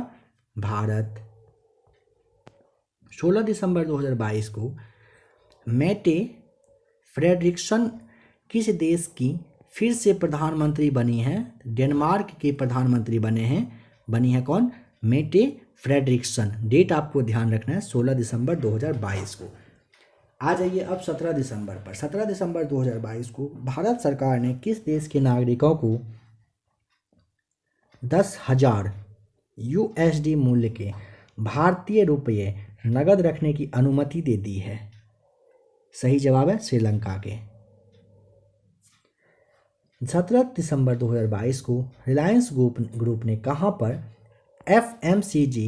भारत। 16 दिसंबर 2022 को मेटे फ्रेडरिक्सन किस देश की फिर से प्रधानमंत्री बनी है? डेनमार्क के प्रधानमंत्री बनी है कौन? मेटे फ्रेडरिक्सन। डेट आपको ध्यान रखना है 16 दिसंबर 2022 को। आ जाइए अब 17 दिसंबर पर। 17 दिसंबर 2022 को भारत सरकार ने किस देश के नागरिकों को 10,000 यूएसडी मूल्य के भारतीय रुपये नगद रखने की अनुमति दे दी है? सही जवाब है श्रीलंका के। 17 दिसंबर 2022 को रिलायंस ग्रुप ने कहां पर एफएमसीजी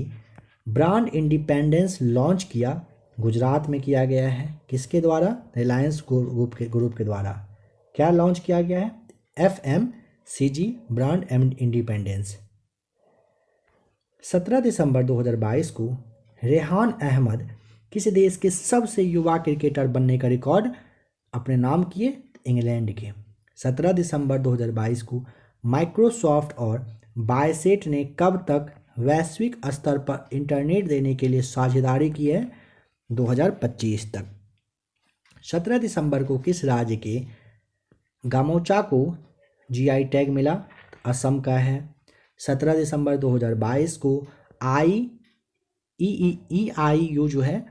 ब्रांड इंडिपेंडेंस लॉन्च किया? गुजरात में किया गया है। किसके द्वारा? रिलायंस ग्रुप के द्वारा। क्या लॉन्च किया गया है? FMCG brand independence. 17 दिसंबर 2022 को रेहान अहमद किस देश के सबसे युवा क्रिकेटर बनने का रिकॉर्ड अपने नाम किए? इंग्लैंड के। 17 दिसंबर 2022 को माइक्रोसॉफ्ट और बायसेट ने कब तक वैश्विक स्तर पर इंटरनेट देने के लिए साझेदारी की है? 2025 तक। 17 दिसंबर को किस राज्य के गामोचा को जीआई टैग मिला? असम का है। 17 दिसंबर 2022 को EIU जो है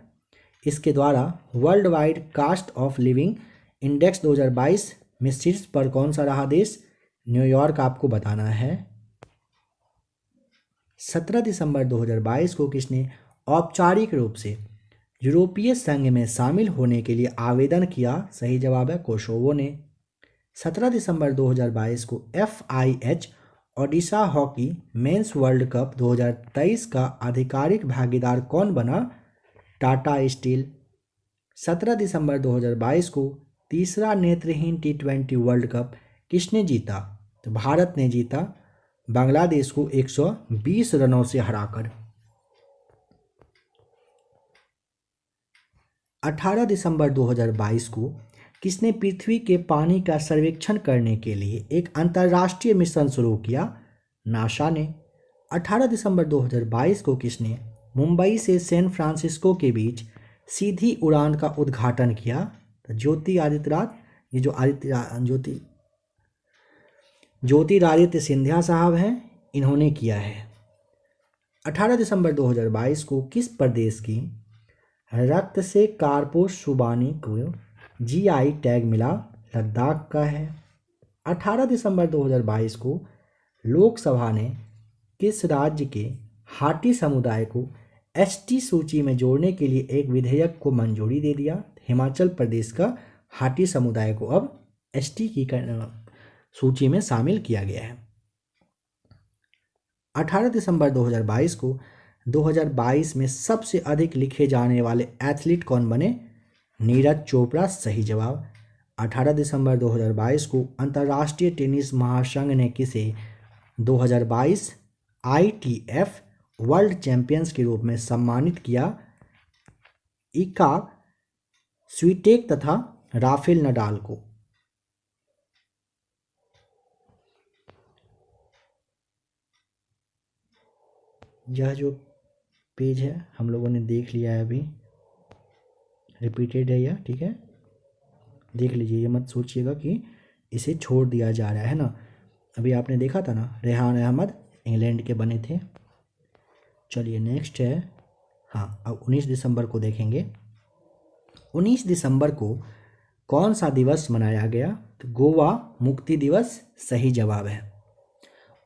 इसके द्वारा world wide cost of living index 2022 में शीर्ष पर कौन सा रहा देश? न्यूयॉर्क आपको बताना है। 17 दिसंबर 2022 को किसने औपचारिक रूप से यूरोपीय संघ में शामिल होने के लिए आवेदन किया? सही जवाब है कोसोवो ने। 17 दिसंबर 2022 को FIH Odisha hockey mains world cup 2023 का आधिकारिक भागीदार कौन बना? टाटा स्टील। 17 दिसंबर 2022 को तीसरा नेत्रहीन T20 वर्ल्ड कप किसने जीता? तो भारत ने जीता बांग्लादेश को 120 रनों से हराकर। 18 दिसंबर 2022 को किसने पृथ्वी के पानी का सर्वेक्षण करने के लिए एक अंतर्राष्ट्रीय मिशन शुरू किया? नासा ने। 18 दिसंबर 2022 को किसने मुंबई से सैन फ्रांसिस्को के बीच सीधी उड़ान का उद्घाटन किया? तो ज्योतिरादित्य सिंधिया साहब हैं, इन्होंने किया है। 18 दिसंबर 2022 को किस प्रदेश की रक्त से कारपोश सुबानी को जीआई टैग मिला? लद्दाख का है। 18 दिसंबर 2022 को लोकसभा ने किस राज्य के हाटी समुदाय को एसटी सूची में जोड़ने के लिए एक विधेयक को मंजूरी दे दिया? हिमाचल प्रदेश का हाटी समुदाय को अब एसटी की सूची में शामिल किया गया है। 18 दिसंबर 2022 को 2022 में सबसे अधिक लिखे जाने वाले एथलीट कौन बने? नीरज चोपड़ा सही जवाब। 18 दिसंबर 2022 को अंतर्राष्ट्रीय टेनिस महासंघ ने किसे 2022 ITF वर्ल्ड चैंपियंस के रूप में सम्मानित किया? इका स्वीटेक तथा राफेल नडाल को। यह जो पेज है हम लोगों ने देख लिया है, अभी रिपीटेड है यह, ठीक है, देख लीजिए, ये मत सोचिएगा कि इसे छोड़ दिया जा रहा है ना। अभी आपने देखा था ना, रेहान अहमद इंग्लैंड के बने थे। चलिए नेक्स्ट है, हाँ अब 19 दिसंबर को देखेंगे। 19 दिसंबर को कौन सा दिवस मनाया गया? तो गोवा मुक्ति दिवस सही जवाब है।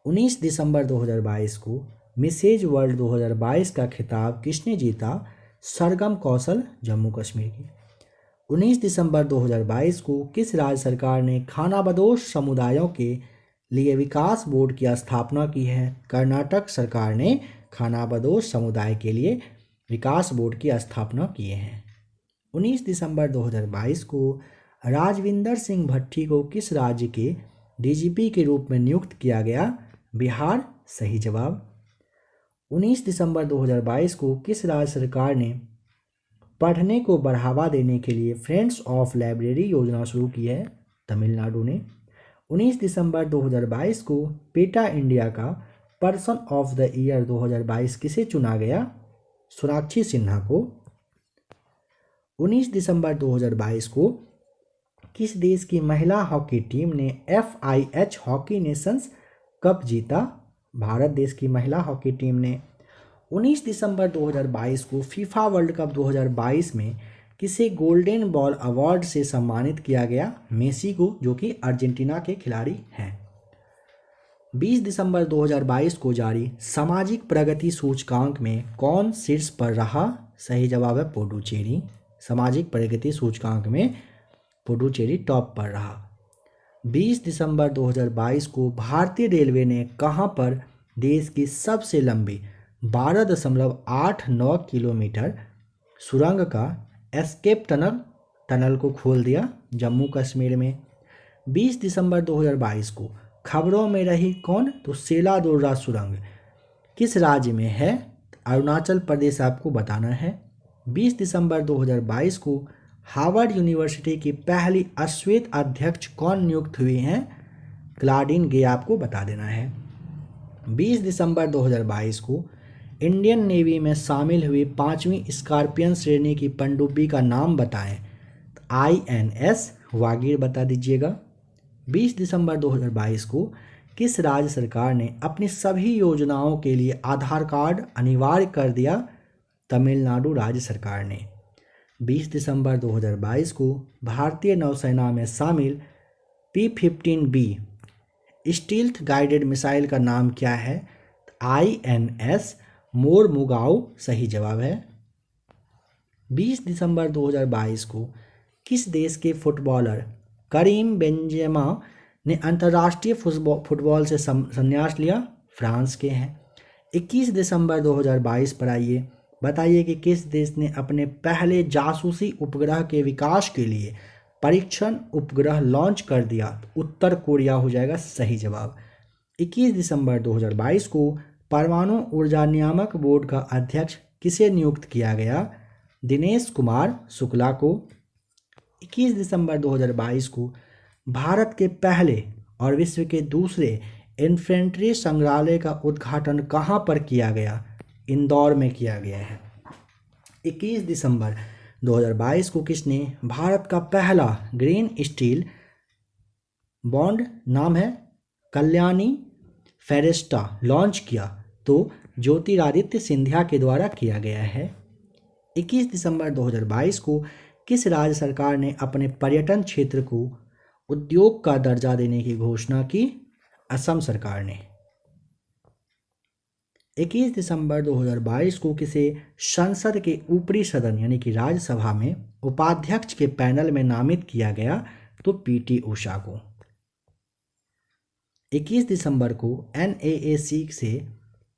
19 दिसंबर 2022 को मिसेज वर्ल्ड 2022 का खिताब किसने जीता? सरगम कौशल, जम्मू कश्मीर की। 19 दिसंबर 2022 को किस राज्य सरकार ने खानाबदोश समुदायों के लिए विकास बोर्ड की स्थापना की है? कर्नाटक सरकार ने खानाबदोश समुदाय के लिए विकास बोर्ड की स्थापना किए हैं। 19 दिसंबर 2022 को राजविंदर सिंह भट्टी को किस राज्य के डीजीपी के रूप में नियुक्त किया गया? बिहार, सही जवाब। 19 दिसंबर 2022 को किस राज्य सरकार ने पढ़ने को बढ़ावा देने के लिए फ्रेंड्स ऑफ लाइब्रेरी योजना शुरू की है? तमिलनाडु ने। 19 दिसंबर 2022 को पेटा इंडिया का पर्सन ऑफ द ईयर 2022 किसे चुना गया? सोनाक्षी सिन्हा को। 19 दिसंबर 2022 को किस देश की महिला हॉकी टीम ने FIH हॉकी नेशंस कप जीता? भारत देश की महिला हॉकी टीम ने। 19 दिसंबर 2022 को फीफा वर्ल्ड कप 2022 में किसे गोल्डन बॉल अवार्ड से सम्मानित किया गया? मेसी को, जो कि अर्जेंटीना के खिलाड़ी हैं। 20 दिसंबर 2022 को जारी सामाजिक प्रगति सूचकांक में कौन शीर्ष पर रहा? सही जवाब है पुडुचेरी। सामाजिक प्रगति सूचकांक में पुडुचेरी टॉप पर रहा। 20 दिसंबर 2022 को भारतीय रेलवे ने कहां पर देश की सबसे लंबी 12.89 किलोमीटर सुरंग का एस्केप टनल को खोल दिया? जम्मू कश्मीर में। 20 दिसंबर 2022 को खबरों में रही कौन? तो सेला दोर्रा सुरंग किस राज्य में है? अरुणाचल प्रदेश आपको बताना है। 20 दिसंबर 2022 को हार्वर्ड यूनिवर्सिटी की पहली अश्वेत अध्यक्ष कौन नियुक्त हुई हैं? क्लाडीन गे आपको बता देना है। 20 दिसंबर 2022 को इंडियन नेवी में शामिल हुई 5वीं स्कॉर्पियन श्रेणी की पनडुब्बी का नाम बताएं। INS वागीर बता दीजिएगा। 20 दिसंबर 2022 को किस राज्य सरकार ने अपनी सभी योजनाओं के लिए आधार कार्ड अनिवार्य कर दिया? तमिलनाडु राज्य सरकार ने। 20 दिसंबर 2022 को भारतीय नौसेना में शामिल P-15B स्टील्थ गाइडेड मिसाइल का नाम क्या है? INS मोरमुगाओ, सही जवाब है। 20 दिसंबर 2022 को किस देश के फुटबॉलर करीम बेंजेमा ने अंतर्राष्ट्रीय फुटबॉल से संन्यास लिया? फ्रांस के हैं। 21 दिसंबर 2022 पर आइए, बताइए कि किस देश ने अपने पहले जासूसी उपग्रह के विकास के लिए परीक्षण उपग्रह लॉन्च कर दिया? उत्तर कोरिया हो जाएगा सही जवाब। 21 दिसंबर 2022 को परमाणु ऊर्जा नियामक बोर्ड का अध्यक्ष किसे नियुक्त किया गया? दिनेश कुमार शुक्ला को। 21 दिसंबर 2022 को भारत के पहले और विश्व के दूसरे इन्फेंट्री संग्रहालय का उद्घाटन कहां पर किया गया? इंदौर में किया गया है। 21 दिसंबर 2022 को किसने भारत का पहला ग्रीन स्टील बॉन्ड, नाम है कल्याणी फेरेस्टा, लॉन्च किया? तो ज्योतिरादित्य सिंधिया के द्वारा किया गया है। 21 दिसंबर 2022 को किस राज्य सरकार ने अपने पर्यटन क्षेत्र को उद्योग का दर्जा देने की घोषणा की? असम सरकार ने। 21 दिसंबर 2022 को किसे संसद के ऊपरी सदन यानी कि राज्यसभा में उपाध्यक्ष के पैनल में नामित किया गया? तो PT उषा को। 21 दिसंबर को NAAC से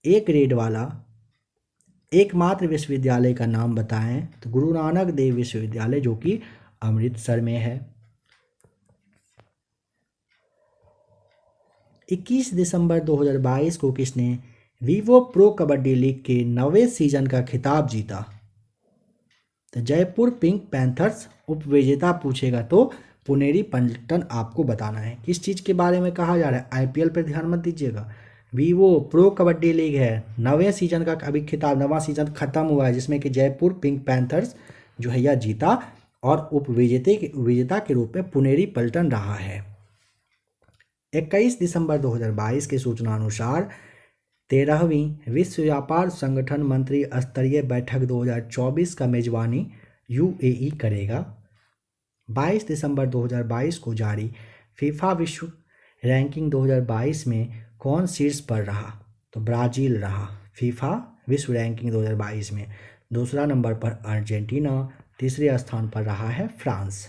A ग्रेड वाला एकमात्र विश्वविद्यालय का नाम बताएं? तो गुरु नानक देव विश्वविद्यालय, जो कि अमृतसर में है। 21 दिसंबर 2022 को किसने वीवो प्रो कबड्डी लीग के 9वें सीजन का खिताब जीता? तो जयपुर पिंक पैंथर्स। उपविजेता पूछेगा तो पुनेरी पल्टन आपको बताना है। किस चीज़ के बारे में कहा जा रहा है? IPL पर ध्यान मत दीजिएगा, वीवो प्रो कबड्डी लीग है, 9वें सीजन का अभी खिताब, 9वां सीजन खत्म हुआ है, जिसमें कि जयपुर पिंक पैंथर्स जो है यह जीता और विजेता के रूप में पुनेरी पलटन रहा है। 21 दिसंबर 2022 की सूचना अनुसार 13वीं विश्व व्यापार संगठन मंत्री स्तरीय बैठक 2024 का मेजबानी यूएई करेगा। 22 दिसंबर 2022 को जारी फीफा विश्व रैंकिंग 2022 में कौन शीर्ष पर रहा? तो ब्राज़ील रहा फीफा विश्व रैंकिंग 2022 में। दूसरा नंबर पर अर्जेंटीना, तीसरे स्थान पर रहा है फ्रांस।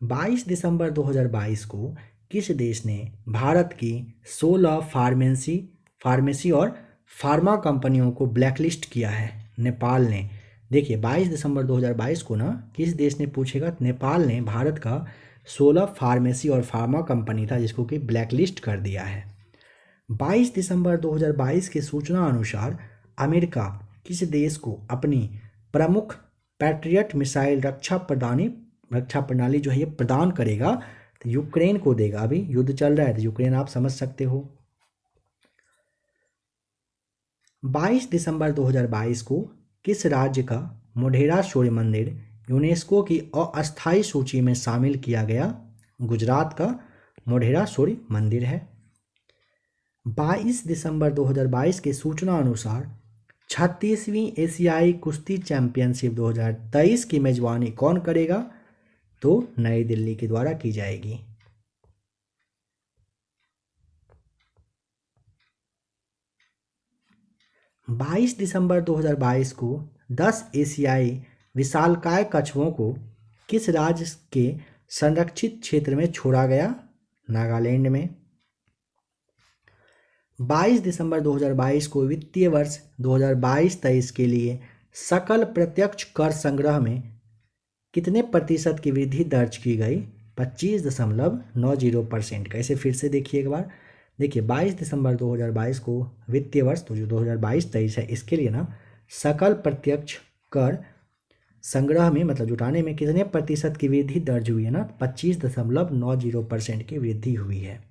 22 दिसंबर 2022 को किस देश ने भारत की 16 फार्मेसी और फार्मा कंपनियों को ब्लैकलिस्ट किया है? नेपाल ने। देखिए 22 दिसंबर 2022 को ना किस देश ने पूछेगा, नेपाल ने भारत का 16 फार्मेसी और फार्मा कंपनी था जिसको कि ब्लैकलिस्ट कर दिया है। 22 दिसंबर 2022 की सूचना अनुसार अमेरिका किस देश को अपनी प्रमुख पैट्रियट मिसाइल रक्षा प्रणाली जो है ये प्रदान करेगा? तो यूक्रेन को देगा। अभी युद्ध चल रहा है तो यूक्रेन आप समझ सकते हो। 22 दिसंबर 2022 को किस राज्य का मोढेरा सूर्य मंदिर यूनेस्को की अस्थायी सूची में शामिल किया गया? गुजरात का मोढेरा सूर्य मंदिर है। 22 दिसंबर 2022 की सूचना अनुसार 36वीं एशियाई कुश्ती चैंपियनशिप 2023 की मेजबानी कौन करेगा? तो नई दिल्ली के द्वारा की जाएगी। बाईस दिसंबर 2022 को 10 एशियाई विशालकाय कछुओं को किस राज्य के संरक्षित क्षेत्र में छोड़ा गया? नागालैंड में। 22 दिसंबर 2022 को वित्तीय वर्ष 2022-23 के लिए सकल प्रत्यक्ष कर संग्रह में कितने प्रतिशत की वृद्धि दर्ज की गई? 25.90%। कैसे फिर से देखिए एक बार। देखिए 22 दिसंबर 2022 को वित्तीय वर्ष तो जो 2022-23 है इसके लिए ना सकल प्रत्यक्ष कर संग्रह में मतलब जुटाने में कितने प्रतिशत की वृद्धि दर्ज हुई है ना? 25.90% की वृद्धि हुई है।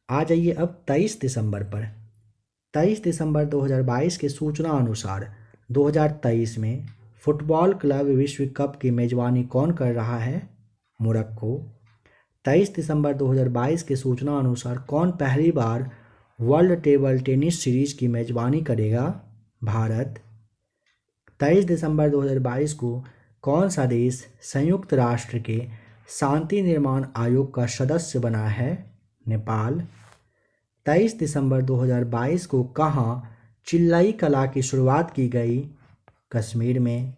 आ जाइए अब 23 दिसंबर पर। 23 दिसंबर 2022 के सूचना अनुसार 2023 में फुटबॉल क्लब विश्व कप की मेजबानी कौन कर रहा है? मोरक्को। 23 दिसंबर 2022 की सूचना अनुसार कौन पहली बार वर्ल्ड टेबल टेनिस सीरीज की मेजबानी करेगा? भारत। 23 दिसंबर 2022 को कौन सा देश संयुक्त राष्ट्र के शांति निर्माण आयोग का सदस्य बना है? नेपाल। 23 दिसंबर 2022 को कहाँ चिल्लई कला की शुरुआत की गई? कश्मीर में।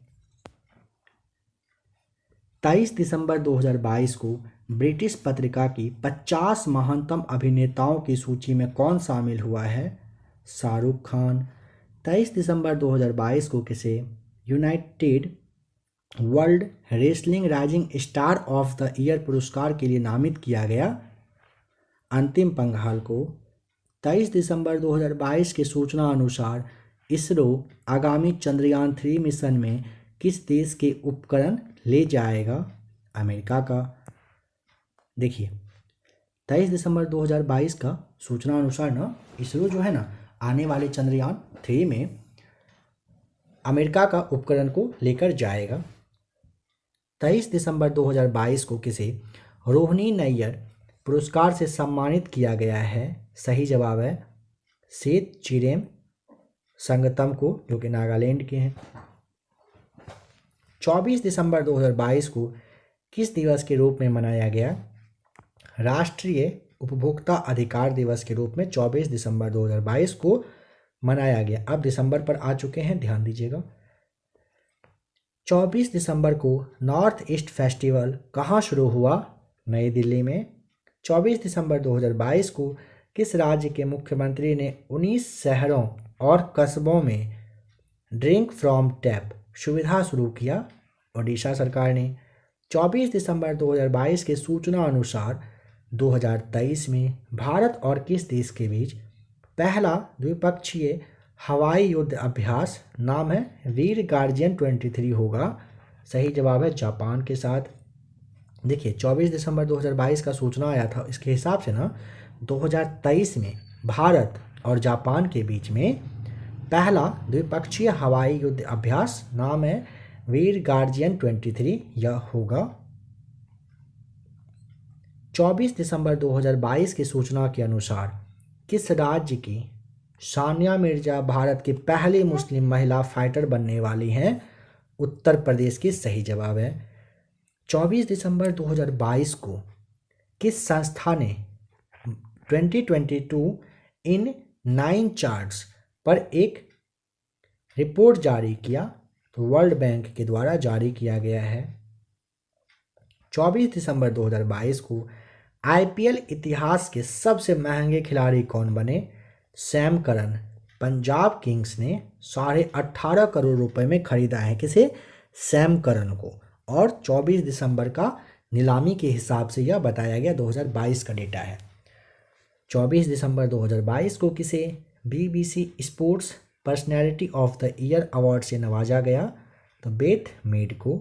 23 दिसंबर 2022 को ब्रिटिश पत्रिका की 50 महानतम अभिनेताओं की सूची में कौन शामिल हुआ है? शाहरुख खान। 23 दिसंबर 2022 को किसे United world wrestling rising star of the year पुरस्कार के लिए नामित किया गया? अंतिम पंघाल को। 23 दिसंबर 2022 की सूचना अनुसार इसरो आगामी चंद्रयान 3 मिशन में किस देश के उपकरण ले जाएगा? अमेरिका का। देखिए 23 दिसंबर 2022 का सूचना अनुसार ना इसरो जो है ना आने वाले चंद्रयान 3 में अमेरिका का उपकरण को लेकर जाएगा। 23 दिसंबर 2022 को किसे रोहिणी नैयर पुरस्कार से सम्मानित किया गया है? सही जवाब है सेत चिरेम संगतम को, जो कि नागालैंड के हैं। 24 दिसंबर 2022 को किस दिवस के रूप में मनाया गया? राष्ट्रीय उपभोक्ता अधिकार दिवस के रूप में 24 दिसंबर 2022 को मनाया गया। अब दिसंबर पर आ चुके हैं, ध्यान दीजिएगा। 24 दिसंबर को नॉर्थ ईस्ट फेस्टिवल कहाँ शुरू हुआ? नई दिल्ली में। 24 दिसंबर 2022 को किस राज्य के मुख्यमंत्री ने 19 शहरों और कस्बों में ड्रिंक फ्रॉम टैप सुविधा शुरू किया? ओडिशा सरकार ने। 24 दिसंबर 2022 के सूचना अनुसार 2023 में भारत और किस देश के बीच पहला द्विपक्षीय हवाई युद्ध अभ्यास, नाम है वीर गार्जियन 23 होगा? सही जवाब है जापान के साथ। देखिए 24 दिसंबर 2022 का सूचना आया था, इसके हिसाब से ना 2023 में भारत और जापान के बीच में पहला द्विपक्षीय हवाई युद्ध अभ्यास, नाम है वीर गार्जियन 23, यह होगा। 24 दिसंबर 2022 की सूचना के अनुसार किस राज्य की सानिया मिर्जा भारत की पहली मुस्लिम महिला फाइटर बनने वाली हैं? उत्तर प्रदेश की सही जवाब है। 24 दिसंबर 2022 को किस संस्था ने 2022 इन 9 चार्ट्स पर एक रिपोर्ट जारी किया? तो वर्ल्ड बैंक के द्वारा जारी किया गया है। 24 दिसंबर 2022 को आईपीएल इतिहास के सबसे महंगे खिलाड़ी कौन बने? Sam Curran. पंजाब किंग्स ने 18.5 करोड़ रुपए में खरीदा है किसे? सैम करन को। और 24 दिसंबर का नीलामी के हिसाब से यह बताया गया, 2022 का डेटा है। 24 दिसंबर 2022 को किसे BBC sports personality of the year award से नवाजा गया? तो बेथ मेड को।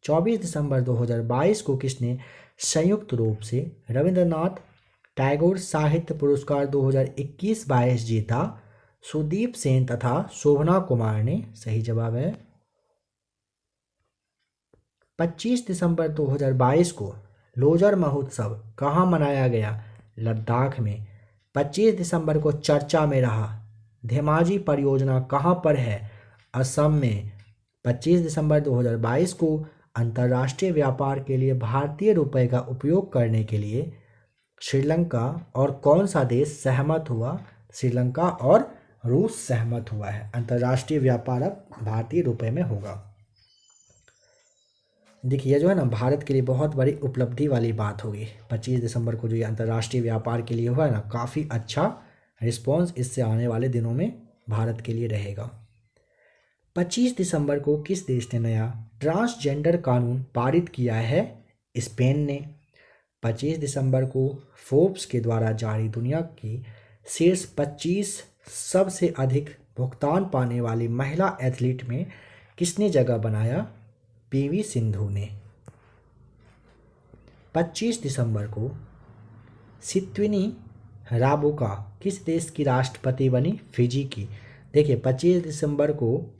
24 दिसंबर 2022 को किसने संयुक्त रूप से रविंद्रनाथ टैगोर साहित्य पुरस्कार 2021-22 जीता? सुदीप सेन तथा शोभना कुमार ने। सही जवाब है। 25 दिसंबर 2022 को लोजर महोत्सव कहाँ मनाया गया? लद्दाख में। 25 दिसंबर को चर्चा में रहा धेमाजी परियोजना कहाँ पर है? असम में। 25 दिसंबर 2022 को अंतर्राष्ट्रीय व्यापार के लिए भारतीय रुपये का उपयोग करने के लिए श्रीलंका और कौन सा देश सहमत हुआ? श्रीलंका और रूस सहमत हुआ है। अंतर्राष्ट्रीय व्यापार अब भारतीय रुपये में होगा। देखिए जो है ना भारत के लिए बहुत बड़ी उपलब्धि वाली बात होगी। 25 दिसंबर को जो ये अंतर्राष्ट्रीय व्यापार के लिए हुआ है ना, काफ़ी अच्छा रिस्पॉन्स इससे आने वाले दिनों में भारत के लिए रहेगा। 25 दिसंबर को किस देश ने नया ट्रांसजेंडर कानून पारित किया है? स्पेन ने। 25 दिसंबर को फोर्ब्स के द्वारा जारी दुनिया की शीर्ष 25 सबसे अधिक भुगतान पाने वाली महिला एथलीट में किसने जगह बनाया? पीवी सिंधु ने। 25 दिसंबर को सित्विनी राबुका किस देश की राष्ट्रपति बनी? फिजी की। देखिए 25 दिसंबर को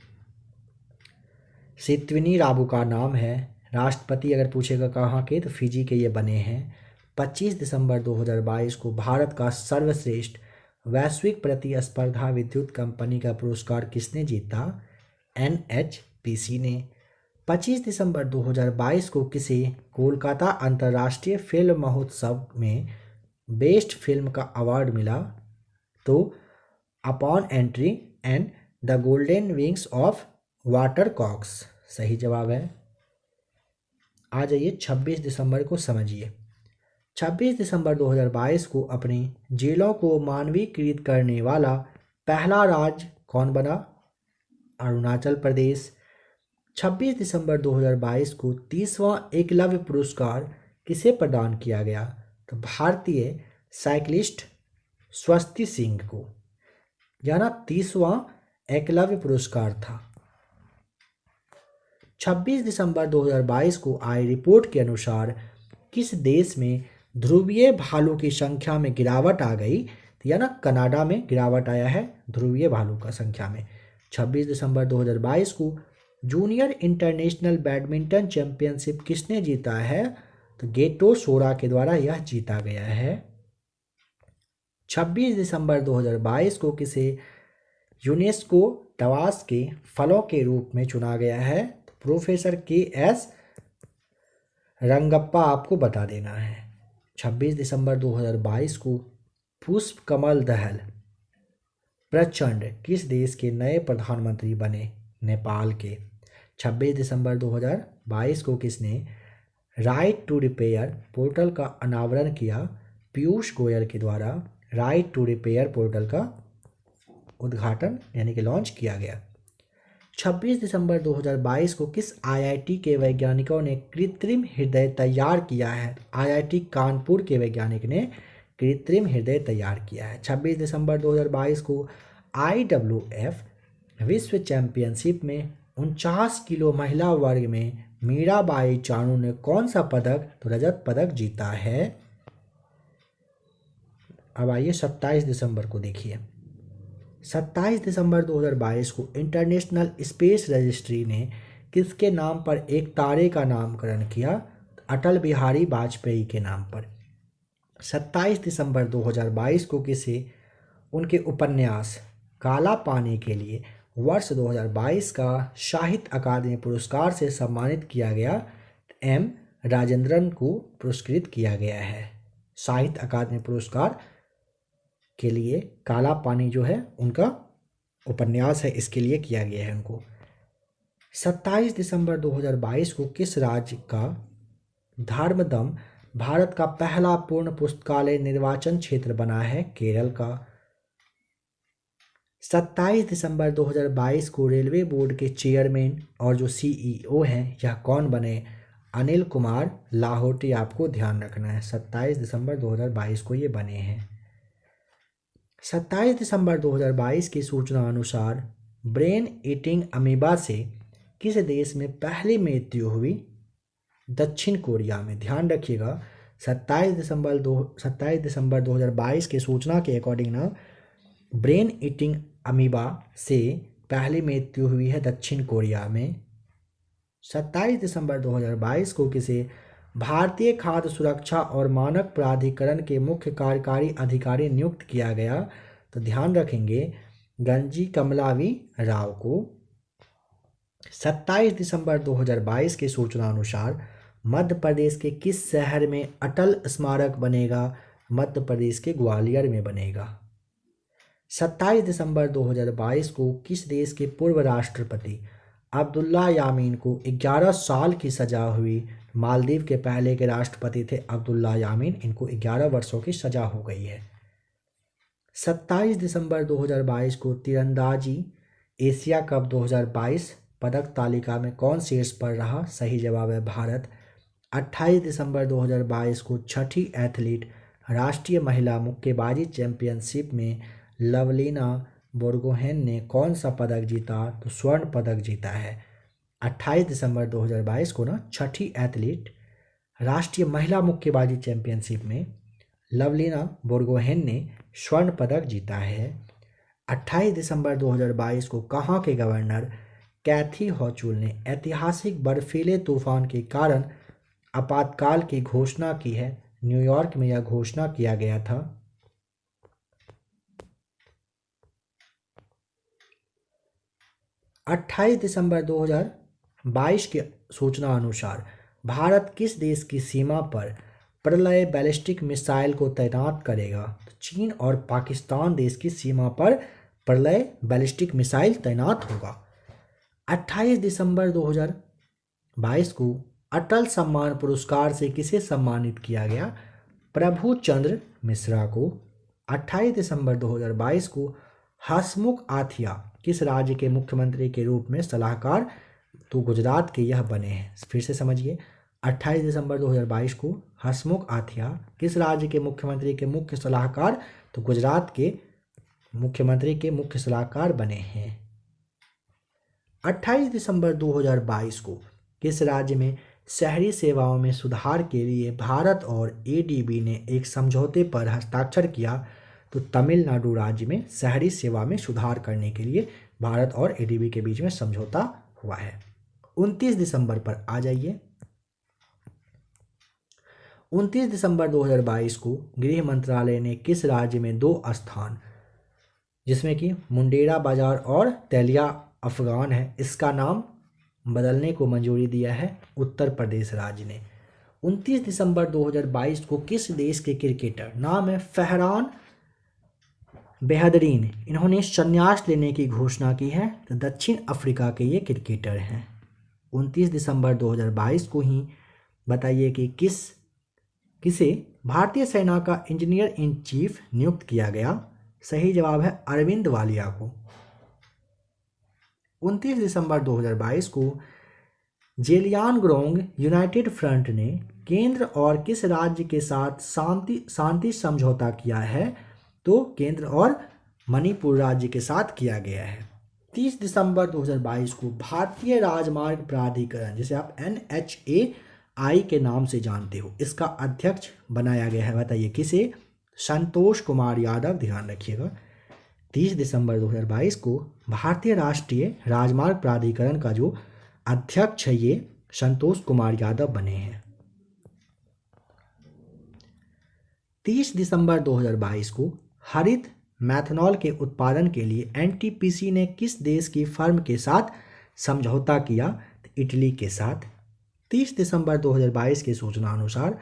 सित्विनी राबुका नाम है, राष्ट्रपति अगर पूछेगा कहाँ के तो फिजी के ये बने हैं। 25 दिसंबर 2022 को भारत का सर्वश्रेष्ठ वैश्विक प्रतिस्पर्धा विद्युत कंपनी का पुरस्कार किसने जीता? एनएचपीसी ने। 25 दिसंबर 2022 को किसे कोलकाता अंतर्राष्ट्रीय फिल्म महोत्सव में बेस्ट फिल्म का अवार्ड मिला? तो upon entry and the golden wings of water cocks सही जवाब है। आ जाइए 26 दिसंबर को समझिए। 26 दिसंबर 2022 को अपनी जेलों को मानवीकृत करने वाला पहला राज्य कौन बना? अरुणाचल प्रदेश। 26 दिसंबर 2022 को 30वां एकलव्य पुरस्कार किसे प्रदान किया गया? तो भारतीय साइकिलिस्ट स्वस्ति सिंह को। यह ना 30वां एकलव्य पुरस्कार था। 26 दिसंबर 2022 को आई रिपोर्ट के अनुसार किस देश में ध्रुवीय भालू की संख्या में गिरावट आ गई? या ना कनाडा में गिरावट आया है ध्रुवीय भालू का संख्या में। 26 दिसंबर 2022 को जूनियर इंटरनेशनल बैडमिंटन चैंपियनशिप किसने जीता है? तो गेटो सोरा के द्वारा यह जीता गया है। 26 दिसंबर 2022 को किसे यूनेस्को डवास के फलों के रूप में चुना गया है? तो प्रोफेसर के.एस. रंगप्पा आपको बता देना है। 26 दिसंबर 2022 को पुष्प कमल दहल प्रचंड किस देश के नए प्रधानमंत्री बने? नेपाल के। 26 दिसंबर 2022 को किसने राइट टू रिपेयर पोर्टल का अनावरण किया? पीयूष गोयल के द्वारा राइट टू रिपेयर पोर्टल का उद्घाटन यानी कि लॉन्च किया गया। 26 दिसंबर 2022 को किस आईआईटी के वैज्ञानिकों ने कृत्रिम हृदय तैयार किया है? आईआईटी कानपुर के वैज्ञानिक ने कृत्रिम हृदय तैयार किया है। 26 दिसंबर 2022 को IWF विश्व चैंपियनशिप में 49 किलो महिला वर्ग में मीराबाई चानू ने कौन सा पदक, तो रजत पदक जीता है। अब आइए 27 दिसंबर को देखिए। 27 दिसंबर 2022 को इंटरनेशनल स्पेस रजिस्ट्री ने किसके नाम पर एक तारे का नामकरण किया, अटल बिहारी वाजपेयी के नाम पर। 27 दिसंबर 2022 को किसे उनके उपन्यास काला पानी के लिए वर्ष 2022 का साहित्य अकादमी पुरस्कार से सम्मानित किया गया। एम राजेंद्रन को पुरस्कृत किया गया है। साहित्य अकादमी पुरस्कार के लिए काला पानी जो है उनका उपन्यास है, इसके लिए किया गया है उनको। 27 दिसंबर 2022 को किस राज्य का धर्मदम भारत का पहला पूर्ण पुस्तकालय निर्वाचन क्षेत्र बना है, केरल का। 27 दिसंबर 2022 को रेलवे बोर्ड के चेयरमैन और जो सीईओ हैं यह कौन बने, अनिल कुमार लाहोटी, आपको ध्यान रखना है। 27 दिसंबर 2022 को ये बने हैं। 27 दिसंबर 2022 की सूचना अनुसार ब्रेन ईटिंग अमीबा से किस देश में पहली मृत्यु हुई, दक्षिण कोरिया में। ध्यान रखिएगा 27 दिसंबर 2022 की सूचना के अकॉर्डिंग ना ब्रेन ईटिंग अमीबा से पहली मृत्यु हुई है दक्षिण कोरिया में। 27 दिसंबर 2022 को किसे भारतीय खाद्य सुरक्षा और मानक प्राधिकरण के मुख्य कार्यकारी अधिकारी नियुक्त किया गया, तो ध्यान रखेंगे गंजी कमलावी राव को। 27 दिसंबर 2022 की सूचना अनुसार मध्य प्रदेश के किस शहर में अटल स्मारक बनेगा, मध्य प्रदेश के ग्वालियर में बनेगा। 27 दिसंबर 2022 को किस देश के पूर्व राष्ट्रपति अब्दुल्ला यामीन को 11 साल की सजा हुई, मालदीव के पहले के राष्ट्रपति थे अब्दुल्ला यामीन, इनको 11 वर्षों की सजा हो गई है। 27 दिसंबर 2022 को तीरंदाजी एशिया कप 2022 पदक तालिका में कौन शीर्ष पर रहा, सही जवाब है भारत। 28 दिसंबर 2022 को छठी एथलीट राष्ट्रीय महिला मुक्केबाजी चैंपियनशिप में लवलीना बोर्गोहेन ने कौन सा पदक जीता, तो स्वर्ण पदक जीता है। 28 दिसंबर 2022 को ना छठी एथलीट राष्ट्रीय महिला मुक्केबाजी चैंपियनशिप में लवलीना बोर्गोहेन ने स्वर्ण पदक जीता है। 28 दिसंबर 2022 को कहाँ के गवर्नर कैथी हॉचुल ने ऐतिहासिक बर्फीले तूफान के कारण आपातकाल की घोषणा की है, न्यूयॉर्क में यह घोषणा किया गया था। 28 दिसंबर 2022 की सूचना अनुसार भारत किस देश की सीमा पर प्रलय बैलिस्टिक मिसाइल को तैनात करेगा, तो चीन और पाकिस्तान देश की सीमा पर प्रलय बैलिस्टिक मिसाइल तैनात होगा। 28 दिसंबर 2022 को अटल सम्मान पुरस्कार से किसे सम्मानित किया गया, प्रभु चंद्र मिश्रा को। 28 दिसंबर 2022 को हसमुख आथिया किस राज्य के मुख्यमंत्री के रूप में सलाहकार, तो गुजरात के यह बने हैं। फिर से समझिए 28 दिसंबर 2022 को हसमुख आथिया किस राज्य के मुख्यमंत्री के मुख्य सलाहकार, तो गुजरात के मुख्यमंत्री के मुख्य सलाहकार बने हैं। 28 दिसंबर 2022 को किस राज्य में शहरी सेवाओं में सुधार के लिए भारत और एडीबी ने एक समझौते पर हस्ताक्षर किया, तो तमिलनाडु राज्य में शहरी सेवा में सुधार करने के लिए भारत और एडीबी के बीच में समझौता हुआ है। 29 दिसंबर पर आ जाइए। 29 दिसंबर 2022 को गृह मंत्रालय ने किस राज्य में 2 स्थान, जिसमें कि मुंडेरा बाजार और तेलिया अफगान है, इसका नाम बदलने को मंजूरी दिया है उत्तर प्रदेश राज्य ने। 29 दिसंबर 2022 को किस देश के क्रिकेटर, नाम है फहरान बेहदरीन, इन्होंने संन्यास लेने की घोषणा की है, तो दक्षिण अफ्रीका के ये क्रिकेटर हैं। 29 दिसंबर 2022 को ही बताइए कि किसे भारतीय सेना का इंजीनियर इन चीफ नियुक्त किया गया, सही जवाब है अरविंद वालिया को। 29 दिसंबर 2022 को जेलियानग्रोंग यूनाइटेड फ्रंट ने केंद्र और किस राज्य के साथ शांति समझौता किया है, तो केंद्र और मणिपुर राज्य के साथ किया गया है। 30 दिसंबर 2022 को भारतीय राजमार्ग प्राधिकरण, जिसे आप NHAI के नाम से जानते हो, इसका अध्यक्ष बनाया गया है। बताइए किसे? संतोष कुमार यादव। ध्यान रखिएगा, 30 दिसंबर 2022 को भारतीय राष्ट्रीय राजमार्ग प्राधिकरण का जो अध्यक्ष है ये संतोष कुमार यादव बने हैं। 30 दिसंबर 2022 को हरित मैथनॉल के उत्पादन के लिए NTPC ने किस देश की फर्म के साथ समझौता किया? इटली के साथ। 30 दिसंबर 2022 की सूचना अनुसार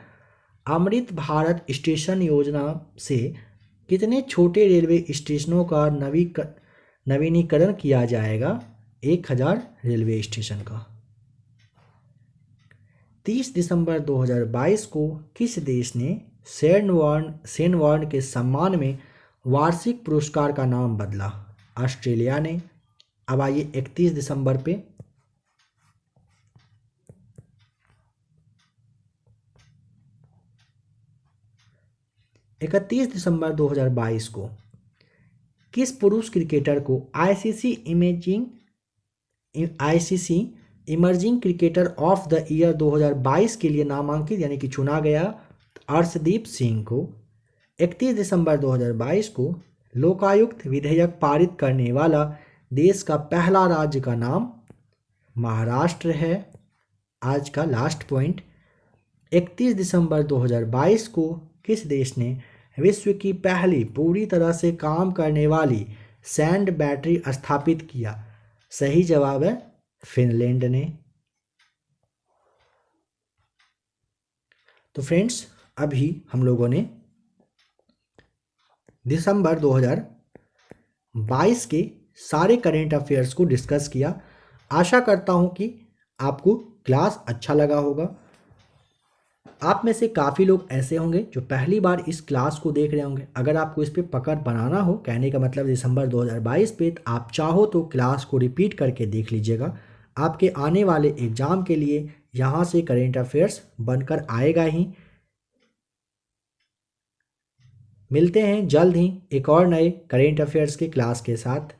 अमृत भारत स्टेशन योजना से कितने छोटे रेलवे स्टेशनों का नवीनीकरण किया जाएगा? 1000 रेलवे स्टेशन का। 30 दिसंबर 2022 को किस देश ने सेनवार्न के सम्मान में वार्षिक पुरस्कार का नाम बदला? ऑस्ट्रेलिया ने। अब आइए 31 दिसंबर पे इकतीस दिसंबर 2022 को किस पुरुष क्रिकेटर को ICC emerging cricketer of the year 2022 के लिए नामांकित यानी कि चुना गया? अर्शदीप सिंह को। 31 दिसंबर 2022 को लोकायुक्त विधेयक पारित करने वाला देश का पहला राज्य का नाम महाराष्ट्र है। आज का लास्ट पॉइंट, 31 दिसंबर 2022 को किस देश ने विश्व की पहली पूरी तरह से काम करने वाली सैंड बैटरी स्थापित किया? सही जवाब है फिनलैंड ने। तो फ्रेंड्स, अभी हम लोगों ने दिसंबर 2022 के सारे करेंट अफेयर्स को डिस्कस किया। आशा करता हूं कि आपको क्लास अच्छा लगा होगा। आप में से काफ़ी लोग ऐसे होंगे जो पहली बार इस क्लास को देख रहे होंगे। अगर आपको इस पे पकड़ बनाना हो, कहने का मतलब दिसंबर 2022 पे, आप चाहो तो क्लास को रिपीट करके देख लीजिएगा। आपके आने वाले एग्ज़ाम के लिए यहाँ से करेंट अफेयर्स बनकर आएगा ही। मिलते हैं जल्द ही एक और नए करेंट अफेयर्स के क्लास के साथ।